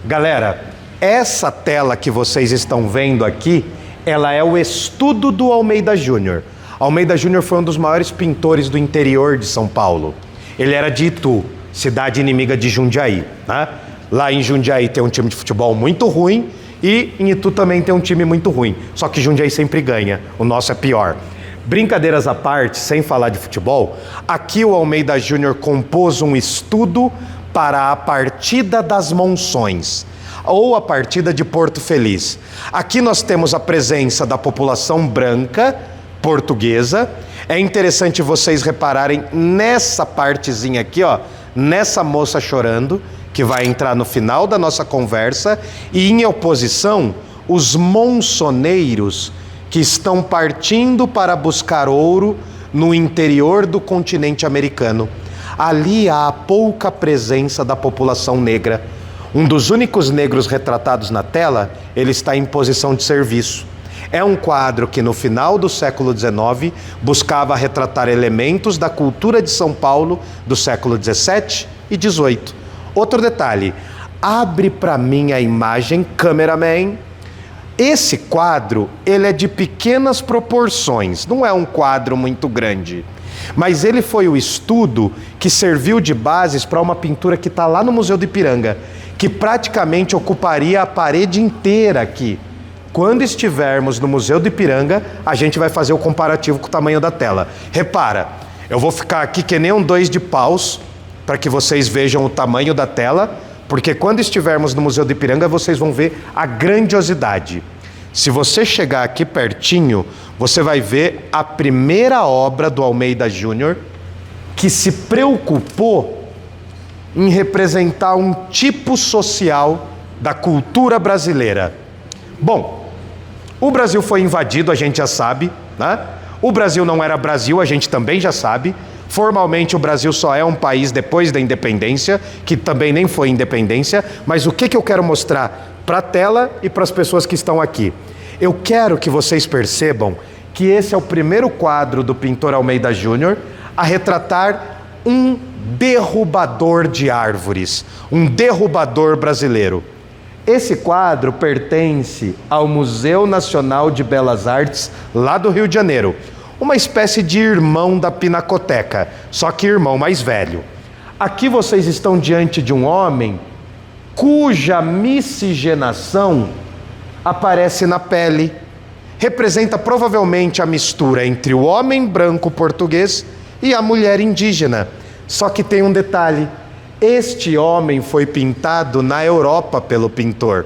Galera, essa tela que vocês estão vendo aqui, ela é o estudo do Almeida Júnior. Almeida Júnior foi um dos maiores pintores do interior de São Paulo. Ele era de Itu, cidade inimiga de Jundiaí, né? Lá em Jundiaí tem um time de futebol muito ruim e em Itu também tem um time muito ruim. Só que Jundiaí sempre ganha, o nosso é pior. Brincadeiras à parte, sem falar de futebol, aqui o Almeida Júnior compôs um estudo para a Partida das Monções, ou a Partida de Porto Feliz. Aqui nós temos a presença da população branca portuguesa. É interessante vocês repararem nessa partezinha aqui, ó, nessa moça chorando, que vai entrar no final da nossa conversa, e em oposição, os monçoneiros que estão partindo para buscar ouro no interior do continente americano. Ali há pouca presença da população negra. Um dos únicos negros retratados na tela, ele está em posição de serviço. É um quadro que no final do século XIX buscava retratar elementos da cultura de São Paulo do século XVII e XVIII. Outro detalhe, abre para mim a imagem, cameraman. Esse quadro, ele é de pequenas proporções, não é um quadro muito grande, mas ele foi o estudo que serviu de bases para uma pintura que está lá no Museu do Ipiranga, que praticamente ocuparia a parede inteira aqui. Quando estivermos no Museu do Ipiranga, a gente vai fazer o comparativo com o tamanho da tela. Repara, eu vou ficar aqui que nem um 2 de paus, para que vocês vejam o tamanho da tela, porque quando estivermos no Museu do Ipiranga, vocês vão ver a grandiosidade. Se você chegar aqui pertinho, você vai ver a primeira obra do Almeida Júnior, que se preocupou em representar um tipo social da cultura brasileira. Bom, o Brasil foi invadido, a gente já sabe, né? O Brasil não era Brasil, a gente também já sabe. Formalmente o Brasil só é um país depois da independência, que também nem foi independência, mas o que eu quero mostrar para a tela e para as pessoas que estão aqui? Eu quero que vocês percebam que esse é o primeiro quadro do pintor Almeida Júnior a retratar um derrubador de árvores, um derrubador brasileiro. Esse quadro pertence ao Museu Nacional de Belas Artes, lá do Rio de Janeiro. Uma espécie de irmão da Pinacoteca, só que irmão mais velho. Aqui vocês estão diante de um homem cuja miscigenação aparece na pele. Representa provavelmente a mistura entre o homem branco português e a mulher indígena. Só que tem um detalhe: este homem foi pintado na Europa pelo pintor.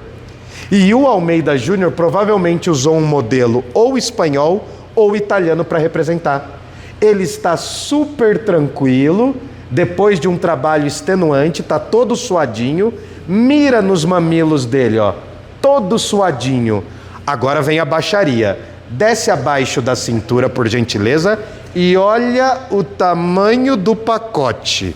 E o Almeida Júnior provavelmente usou um modelo ou espanhol ou italiano para representar. Ele está super tranquilo, depois de um trabalho extenuante, está todo suadinho, mira nos mamilos dele, ó, todo suadinho. Agora vem a baixaria. Desce abaixo da cintura, por gentileza, E olha o tamanho do pacote.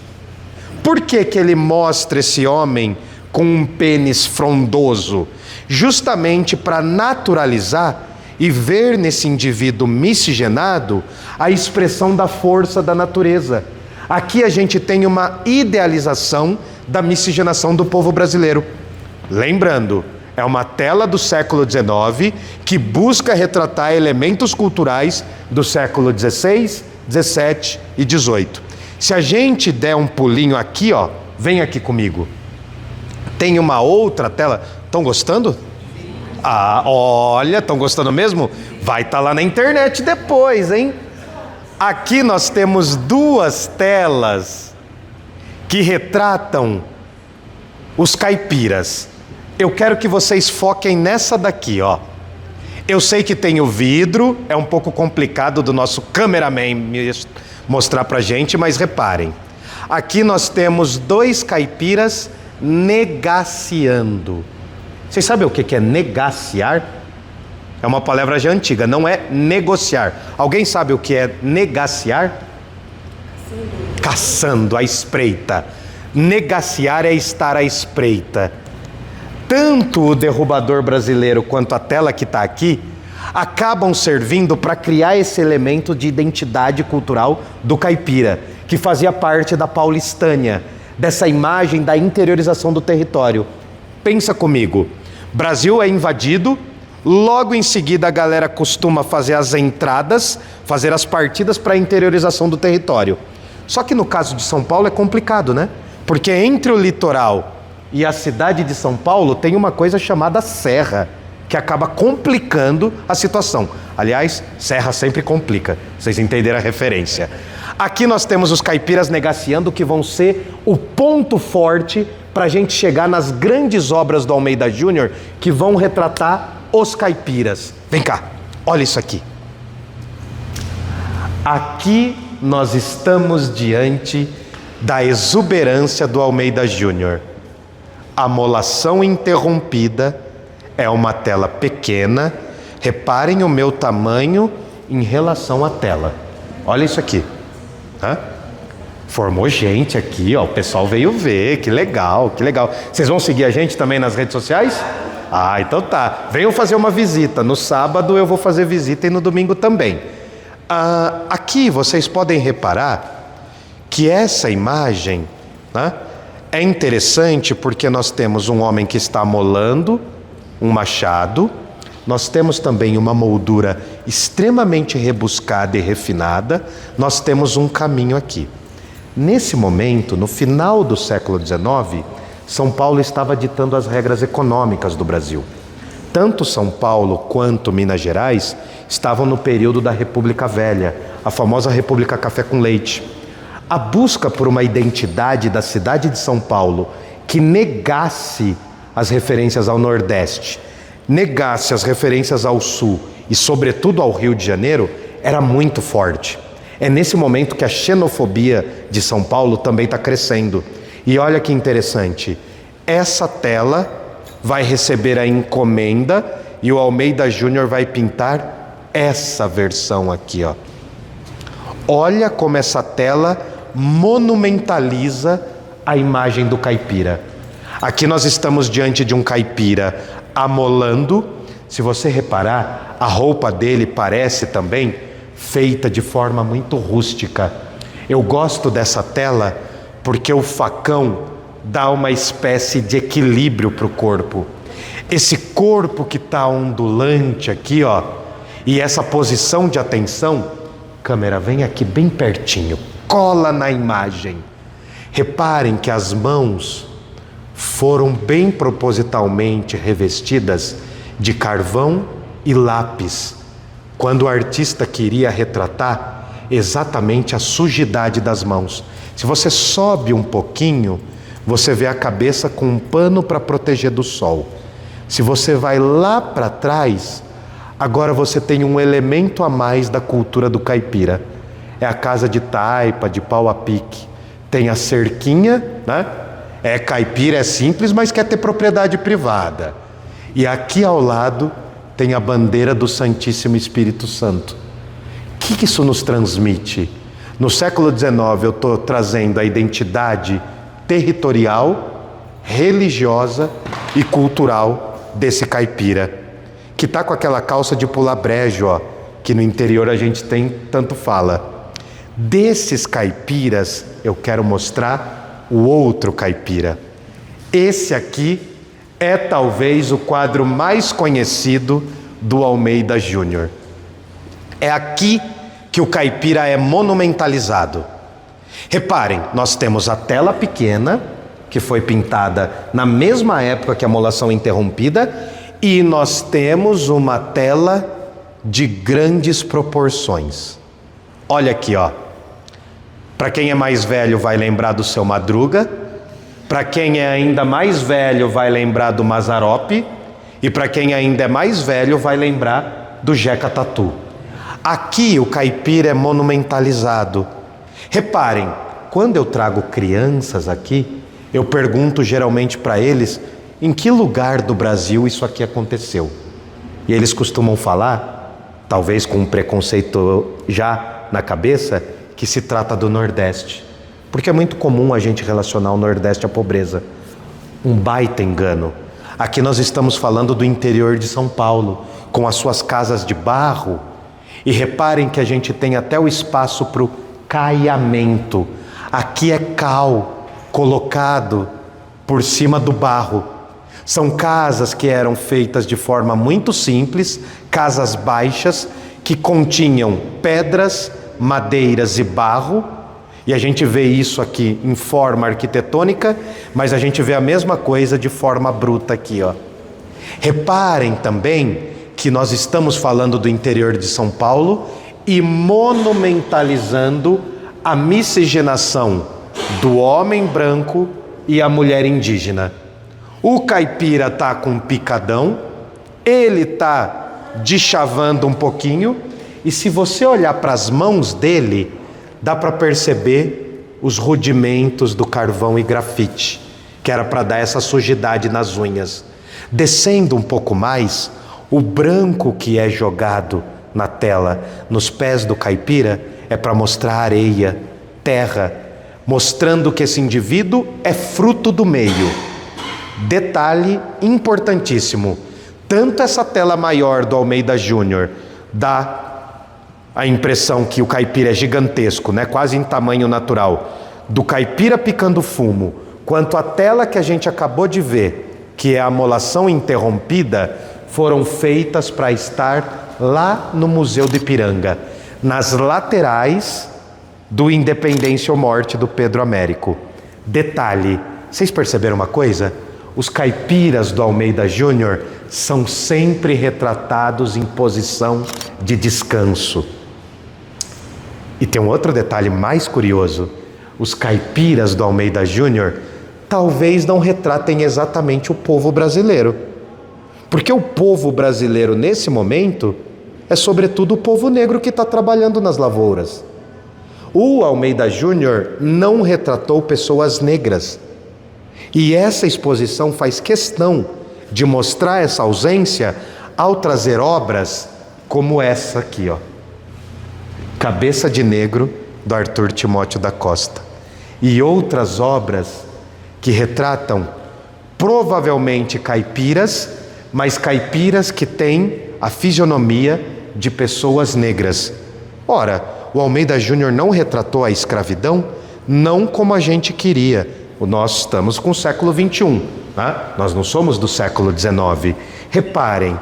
Por que que ele mostra esse homem com um pênis frondoso? Justamente para naturalizar e ver nesse indivíduo miscigenado a expressão da força da natureza. Aqui a gente tem uma idealização da miscigenação do povo brasileiro. Lembrando, é uma tela do século XIX que busca retratar elementos culturais do século XVI, XVII e XVIII. Se a gente der um pulinho aqui, ó, vem aqui comigo. Tem uma outra tela. Estão gostando? Ah, olha, estão gostando mesmo? Vai estar lá na internet depois, hein? Aqui nós temos duas telas que retratam os caipiras. Eu quero que vocês foquem nessa daqui, ó. Eu sei que tem o vidro, é um pouco complicado do nosso cameraman mostrar pra gente, mas reparem. Aqui nós temos dois caipiras negaciando. Vocês sabem o que é negaciar? É uma palavra já antiga, não é negociar. Alguém sabe o que é negaciar? Caçando, à espreita. Negaciar é estar à espreita. Tanto o derrubador brasileiro quanto a tela que está aqui acabam servindo para criar esse elemento de identidade cultural do caipira, que fazia parte da paulistânia, dessa imagem da interiorização do território. Pensa comigo, Brasil é invadido, logo em seguida a galera costuma fazer as entradas, fazer as partidas para a interiorização do território. Só que no caso de São Paulo é complicado, né? Porque entre o litoral e a cidade de São Paulo tem uma coisa chamada serra, que acaba complicando a situação. Aliás, serra sempre complica, vocês entenderam a referência. Aqui nós temos os caipiras negaciando, que vão ser o ponto forte para a gente chegar nas grandes obras do Almeida Júnior, que vão retratar os caipiras. Vem cá, olha isso aqui. Aqui nós estamos diante da exuberância do Almeida Júnior. A molação interrompida é uma tela pequena. Reparem o meu tamanho em relação à tela. Olha isso aqui. Hã? Formou gente aqui, ó. O pessoal veio ver. Que legal, que legal. Vocês vão seguir a gente também nas redes sociais? Ah, então tá. Venham fazer uma visita. No sábado eu vou fazer visita e no domingo também. Aqui vocês podem reparar que essa imagem, né, é interessante porque nós temos um homem que está molando um machado, nós temos também uma moldura extremamente rebuscada e refinada, nós temos um caminho aqui. Nesse momento, no final do século XIX, São Paulo estava ditando as regras econômicas do Brasil. Tanto São Paulo quanto Minas Gerais estavam no período da República Velha, a famosa República Café com Leite. A busca por uma identidade da cidade de São Paulo que negasse as referências ao Nordeste, negasse as referências ao Sul e, sobretudo, ao Rio de Janeiro, era muito forte. É nesse momento que a xenofobia de São Paulo também está crescendo. E olha que interessante, essa tela vai receber a encomenda e o Almeida Júnior vai pintar essa versão aqui, ó. Olha como essa tela monumentaliza a imagem do caipira. Aqui nós estamos diante de um caipira amolando. Se você reparar, a roupa dele parece também feita de forma muito rústica. Eu gosto dessa tela porque o facão dá uma espécie de equilíbrio para o corpo. Esse corpo que está ondulante aqui, ó, e essa posição de atenção. Câmera, vem aqui bem pertinho, cola na imagem. Reparem que as mãos foram bem propositalmente revestidas de carvão e lápis, quando o artista queria retratar exatamente a sujidade das mãos. Se você sobe um pouquinho, você vê a cabeça com um pano para proteger do sol. Se você vai lá para trás, agora você tem um elemento a mais da cultura do caipira. É a casa de taipa, de pau a pique. Tem a cerquinha, né? É caipira, é simples, mas quer ter propriedade privada. E aqui ao lado tem a bandeira do Santíssimo Espírito Santo. Que que isso nos transmite? No século XIX eu estou trazendo a identidade territorial, religiosa e cultural desse caipira, que está com aquela calça de pular brejo, ó, que no interior a gente tanto fala. Desses caipiras eu quero mostrar o outro caipira. Esse aqui é talvez o quadro mais conhecido do Almeida Júnior. É aqui que o caipira é monumentalizado. Reparem, nós temos a tela pequena, que foi pintada na mesma época que a Molação Interrompida, e nós temos uma tela de grandes proporções. Olha aqui, ó. Para quem é mais velho vai lembrar do Seu Madruga, para quem é ainda mais velho vai lembrar do Mazzaropi, e para quem ainda é mais velho vai lembrar do Jeca Tatu. Aqui o caipira é monumentalizado. Reparem, quando eu trago crianças aqui, eu pergunto geralmente para eles em que lugar do Brasil isso aqui aconteceu. E eles costumam falar, talvez com um preconceito já na cabeça, que se trata do Nordeste. Porque é muito comum a gente relacionar o Nordeste à pobreza. Um baita engano. Aqui nós estamos falando do interior de São Paulo, com as suas casas de barro. E reparem que a gente tem até o espaço para o caiamento. Aqui é cal colocado por cima do barro. São casas que eram feitas de forma muito simples, casas baixas, que continham pedras, madeiras e barro. E a gente vê isso aqui em forma arquitetônica, mas a gente vê a mesma coisa de forma bruta aqui, ó. Reparem também que nós estamos falando do interior de São Paulo e monumentalizando a miscigenação do homem branco e a mulher indígena. O caipira tá com um picadão, ele tá deschavando um pouquinho, e se você olhar para as mãos dele, dá para perceber os rudimentos do carvão e grafite, que era para dar essa sujidade nas unhas. Descendo um pouco mais, o branco que é jogado na tela, nos pés do caipira, é para mostrar areia, terra, mostrando que esse indivíduo é fruto do meio. Detalhe importantíssimo, tanto essa tela maior do Almeida Júnior dá a impressão que o caipira é gigantesco, né? Quase em tamanho natural, do caipira picando fumo, quanto a tela que a gente acabou de ver, que é a Molação Interrompida, foram feitas para estar lá no Museu do Ipiranga, nas laterais do Independência ou Morte do Pedro Américo. Detalhe, vocês perceberam uma coisa? Os caipiras do Almeida Júnior são sempre retratados em posição de descanso. E tem um outro detalhe mais curioso. Os caipiras do Almeida Júnior talvez não retratem exatamente o povo brasileiro. Porque o povo brasileiro, nesse momento, é sobretudo o povo negro que está trabalhando nas lavouras. O Almeida Júnior não retratou pessoas negras. E essa exposição faz questão de mostrar essa ausência ao trazer obras como essa aqui, ó. Cabeça de Negro, do Arthur Timóteo da Costa. E outras obras que retratam provavelmente caipiras, mas caipiras que têm a fisionomia de pessoas negras. Ora, o Almeida Júnior não retratou a escravidão, não como a gente queria. Nós estamos com o século XXI, né? Nós não somos do século XIX. Reparem,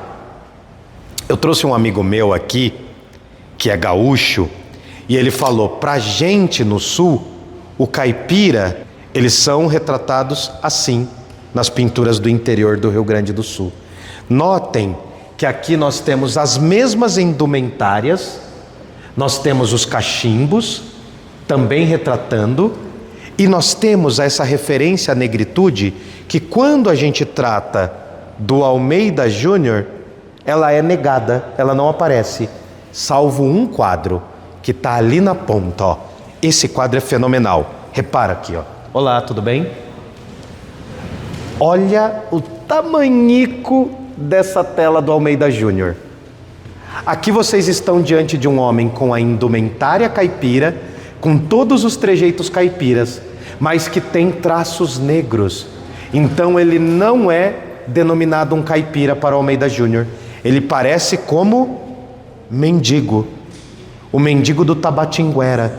eu trouxe um amigo meu aqui, que é gaúcho, e ele falou, pra gente no sul, o caipira, eles são retratados assim, nas pinturas do interior do Rio Grande do Sul. Notem que aqui nós temos as mesmas indumentárias, nós temos os cachimbos, também retratando, e nós temos essa referência à negritude, que quando a gente trata do Almeida Júnior, ela é negada, ela não aparece. Salvo um quadro que está ali na ponta, ó. Esse quadro é fenomenal. Repara aqui, ó. Olá, tudo bem? Olha o tamanhico dessa tela do Almeida Júnior. Aqui vocês estão diante de um homem com a indumentária caipira, com todos os trejeitos caipiras, mas que tem traços negros. Então ele não é denominado um caipira para Almeida Júnior. Ele parece como mendigo, o mendigo do Tabatinguera.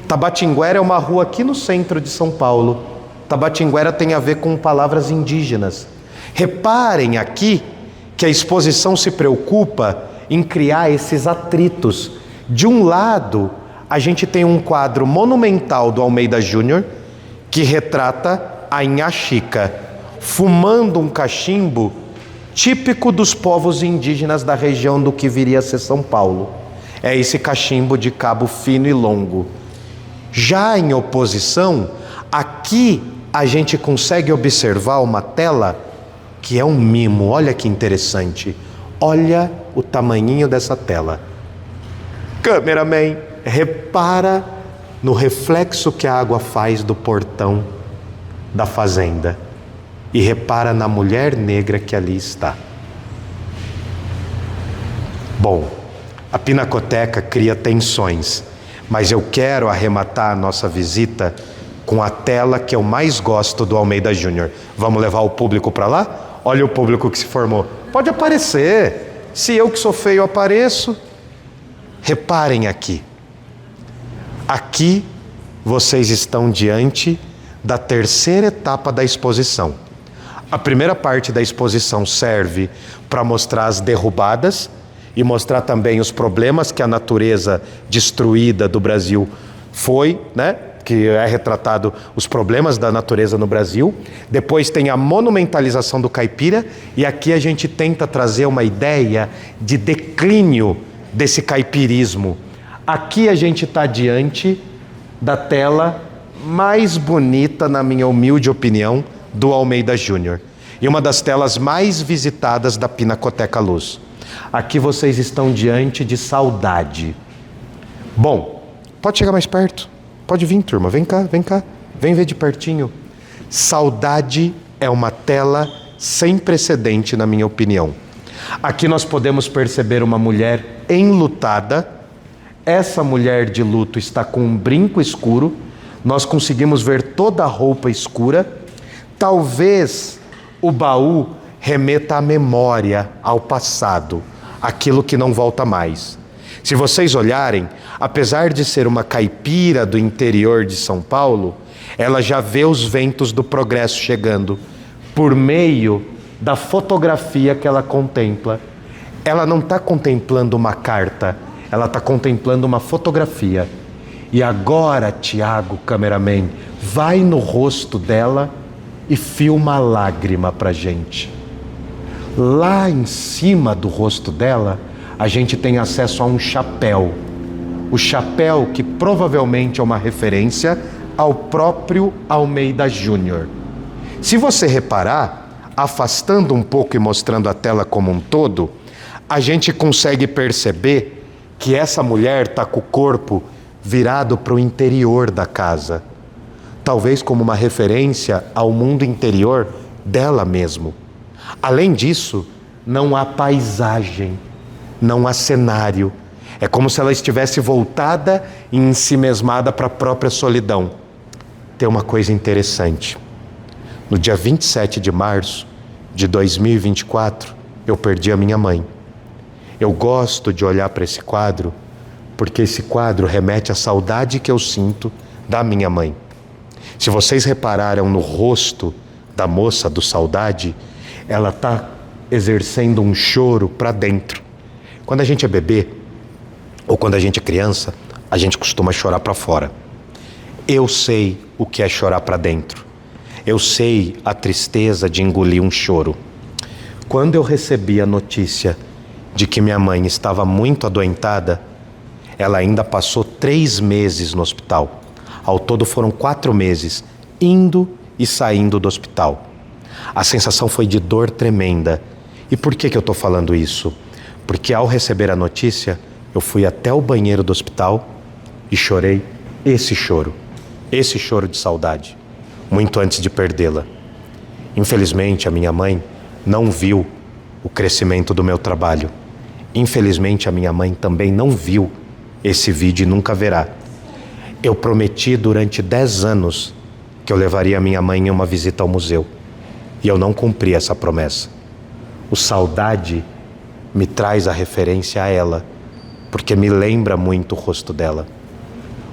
Tabatinguera é uma rua aqui no centro de São Paulo. Tabatinguera tem a ver com palavras indígenas. Reparem aqui que a exposição se preocupa em criar esses atritos. De um lado, a gente tem um quadro monumental do Almeida Júnior que retrata a Inhá Chica fumando um cachimbo típico dos povos indígenas da região do que viria a ser São Paulo. É esse cachimbo de cabo fino e longo. Já em oposição, aqui a gente consegue observar uma tela que é um mimo. Olha que interessante. Olha o tamanhinho dessa tela. Cameraman, repara no reflexo que a água faz do portão da fazenda. E repara na mulher negra que ali está. Bom, a Pinacoteca cria tensões, mas eu quero arrematar a nossa visita com a tela que eu mais gosto do Almeida Júnior. Vamos levar o público para lá? Olha o público que se formou. Pode aparecer. Se eu que sou feio apareço. Reparem aqui. Aqui vocês estão diante da terceira etapa da exposição. A primeira parte da exposição serve para mostrar as derrubadas e mostrar também os problemas que a natureza destruída do Brasil foi, né? Que é retratado os problemas da natureza no Brasil. Depois tem a monumentalização do caipira, e aqui a gente tenta trazer uma ideia de declínio desse caipirismo. Aqui a gente está diante da tela mais bonita, na minha humilde opinião, do Almeida Júnior, e uma das telas mais visitadas da Pinacoteca Luz. Aqui vocês estão diante de Saudade. Bom, pode chegar mais perto. Pode vir, turma, vem cá, vem ver de pertinho. Saudade é uma tela sem precedente, na minha opinião. Aqui nós podemos perceber uma mulher enlutada. Essa mulher de luto está com um brinco escuro. Nós conseguimos ver toda a roupa escura. Talvez o baú remeta à memória, ao passado, aquilo que não volta mais. Se vocês olharem, apesar de ser uma caipira do interior de São Paulo, ela já vê os ventos do progresso chegando por meio da fotografia que ela contempla. Ela não está contemplando uma carta, ela está contemplando uma fotografia. E agora, Tiago, cameraman, vai no rosto dela e filma a lágrima pra gente. Lá em cima do rosto dela, a gente tem acesso a um chapéu. O chapéu que provavelmente é uma referência ao próprio Almeida Júnior. Se você reparar, afastando um pouco e mostrando a tela como um todo, a gente consegue perceber que essa mulher está com o corpo virado para o interior da casa. Talvez como uma referência ao mundo interior dela mesmo. Além disso, não há paisagem, não há cenário. É como se ela estivesse voltada e ensimesmada para a própria solidão. Tem uma coisa interessante. No dia 27 de março de 2024, eu perdi a minha mãe. Eu gosto de olhar para esse quadro, porque esse quadro remete à saudade que eu sinto da minha mãe. Se vocês repararam no rosto da moça do Saudade, ela está exercendo um choro para dentro. Quando a gente é bebê, ou quando a gente é criança, a gente costuma chorar para fora. Eu sei o que é chorar para dentro. Eu sei a tristeza de engolir um choro. Quando eu recebi a notícia de que minha mãe estava muito adoentada, ela ainda passou 3 meses no hospital. Ao todo foram 4 meses, indo e saindo do hospital. A sensação foi de dor tremenda. E por que eu estou falando isso? Porque ao receber a notícia, eu fui até o banheiro do hospital e chorei esse choro de saudade, muito antes de perdê-la. Infelizmente, a minha mãe não viu o crescimento do meu trabalho Infelizmente, a minha mãe também não viu esse vídeo e nunca verá. Eu prometi durante 10 anos que eu levaria a minha mãe em uma visita ao museu. E eu não cumpri essa promessa. O Saudade me traz a referência a ela, porque me lembra muito o rosto dela.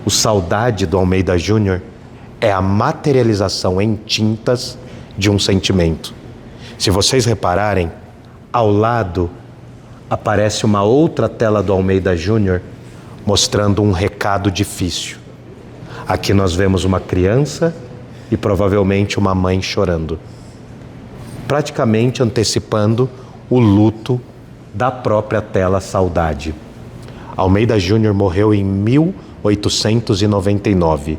O Saudade do Almeida Júnior é a materialização em tintas de um sentimento. Se vocês repararem, ao lado aparece uma outra tela do Almeida Júnior mostrando um recado difícil. Aqui nós vemos uma criança e provavelmente uma mãe chorando, praticamente antecipando o luto da própria tela Saudade. Almeida Júnior morreu em 1899.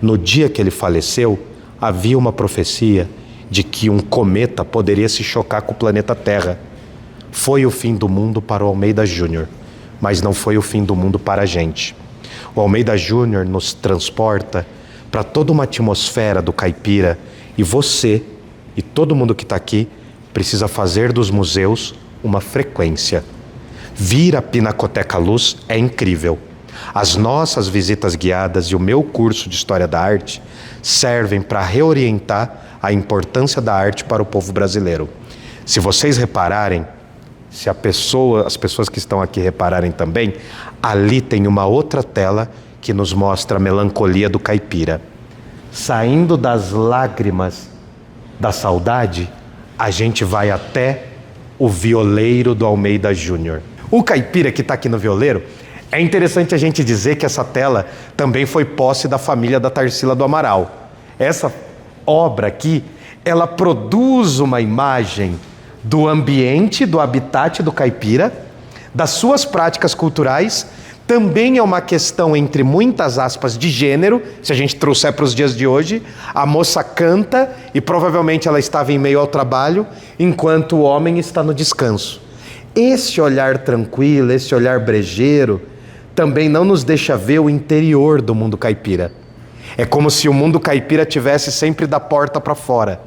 No dia que ele faleceu, havia uma profecia de que um cometa poderia se chocar com o planeta Terra. Foi o fim do mundo para o Almeida Júnior, mas não foi o fim do mundo para a gente. O Almeida Júnior nos transporta para toda uma atmosfera do caipira, e você e todo mundo que está aqui precisa fazer dos museus uma frequência. Vir à Pinacoteca Luz é incrível. As nossas visitas guiadas e o meu curso de História da Arte servem para reorientar a importância da arte para o povo brasileiro. Se vocês repararem, se as pessoas que estão aqui repararem também, ali tem uma outra tela que nos mostra a melancolia do caipira. Saindo das lágrimas da saudade, a gente vai até o violeiro do Almeida Júnior. O caipira que está aqui no violeiro, é interessante a gente dizer que essa tela também foi posse da família da Tarsila do Amaral. Essa obra aqui, ela produz uma imagem do ambiente, do habitat do caipira, das suas práticas culturais. Também é uma questão, entre muitas aspas, de gênero. Se a gente trouxer para os dias de hoje, a moça canta e provavelmente ela estava em meio ao trabalho, enquanto o homem está no descanso. Esse olhar tranquilo, esse olhar brejeiro, também não nos deixa ver o interior do mundo caipira. É como se o mundo caipira tivesse sempre da porta para fora.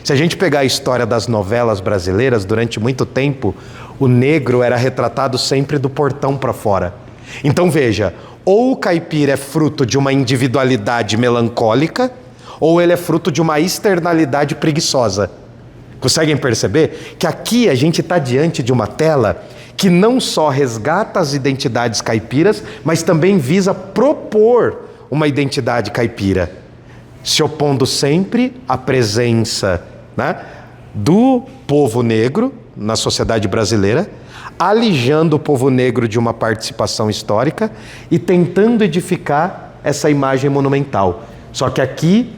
Se a gente pegar a história das novelas brasileiras, durante muito tempo, o negro era retratado sempre do portão para fora. Então veja, ou o caipira é fruto de uma individualidade melancólica, ou ele é fruto de uma externalidade preguiçosa. Conseguem perceber que aqui a gente está diante de uma tela que não só resgata as identidades caipiras, mas também visa propor uma identidade caipira, se opondo sempre à presença, do povo negro na sociedade brasileira, alijando o povo negro de uma participação histórica e tentando edificar essa imagem monumental. Só que aqui,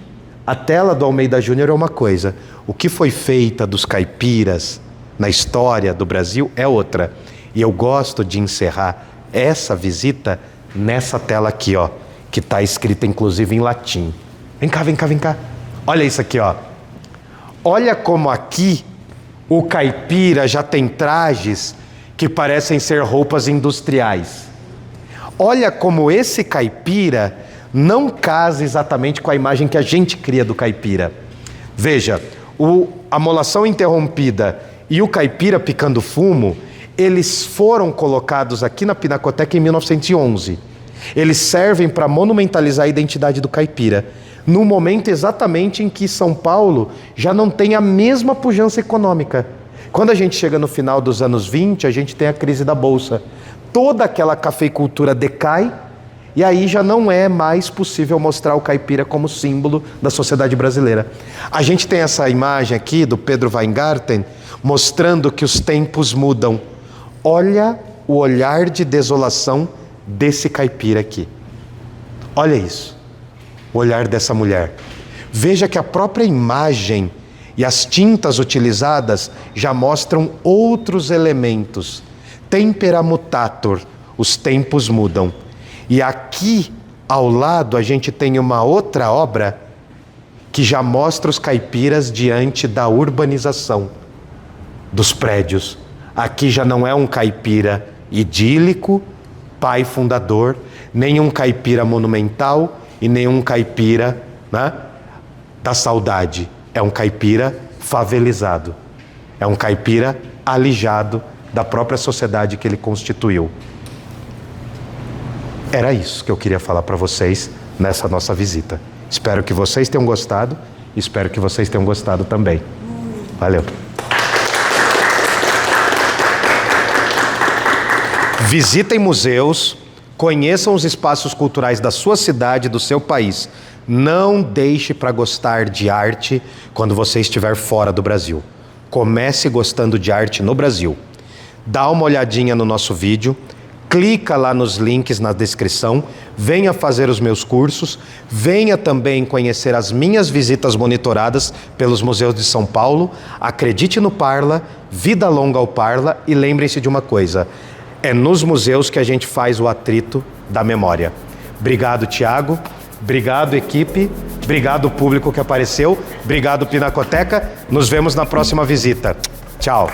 a tela do Almeida Júnior é uma coisa, o que foi feita dos caipiras na história do Brasil é outra. E eu gosto de encerrar essa visita nessa tela aqui, ó, que está escrita inclusive em latim. Vem cá, vem cá, vem cá. Olha isso aqui, ó. Olha como aqui o caipira já tem trajes que parecem ser roupas industriais. Olha como esse caipira não casa exatamente com a imagem que a gente cria do caipira. Veja, a molação interrompida e o caipira picando fumo, eles foram colocados aqui na Pinacoteca em 1911. Eles servem para monumentalizar a identidade do caipira, no momento exatamente em que São Paulo já não tem a mesma pujança econômica. Quando a gente chega no final dos anos 20, a gente tem a crise da Bolsa. Toda aquela cafeicultura decai, e aí já não é mais possível mostrar o caipira como símbolo da sociedade brasileira. A gente tem essa imagem aqui do Pedro Weingarten, mostrando que os tempos mudam. Olha o olhar de desolação desse caipira aqui. Olha isso, o olhar dessa mulher. Veja que a própria imagem e as tintas utilizadas já mostram outros elementos. Tempera mutator, os tempos mudam. E aqui, ao lado, a gente tem uma outra obra que já mostra os caipiras diante da urbanização dos prédios. Aqui já não é um caipira idílico, pai fundador, nem um caipira monumental e nem um caipira, da saudade. É um caipira favelizado. É um caipira alijado da própria sociedade que ele constituiu. Era isso que eu queria falar para vocês nessa nossa visita. Espero que vocês tenham gostado, espero que vocês tenham gostado também. Valeu. Visitem museus, conheçam os espaços culturais da sua cidade, do seu país. Não deixe para gostar de arte quando você estiver fora do Brasil. Comece gostando de arte no Brasil. Dá uma olhadinha no nosso vídeo, clica lá nos links na descrição, venha fazer os meus cursos, venha também conhecer as minhas visitas monitoradas pelos museus de São Paulo. Acredite no Parla, vida longa ao Parla e lembrem-se de uma coisa, é nos museus que a gente faz o atrito da memória. Obrigado, Tiago. Obrigado, equipe. Obrigado, público que apareceu. Obrigado, Pinacoteca. Nos vemos na próxima visita. Tchau.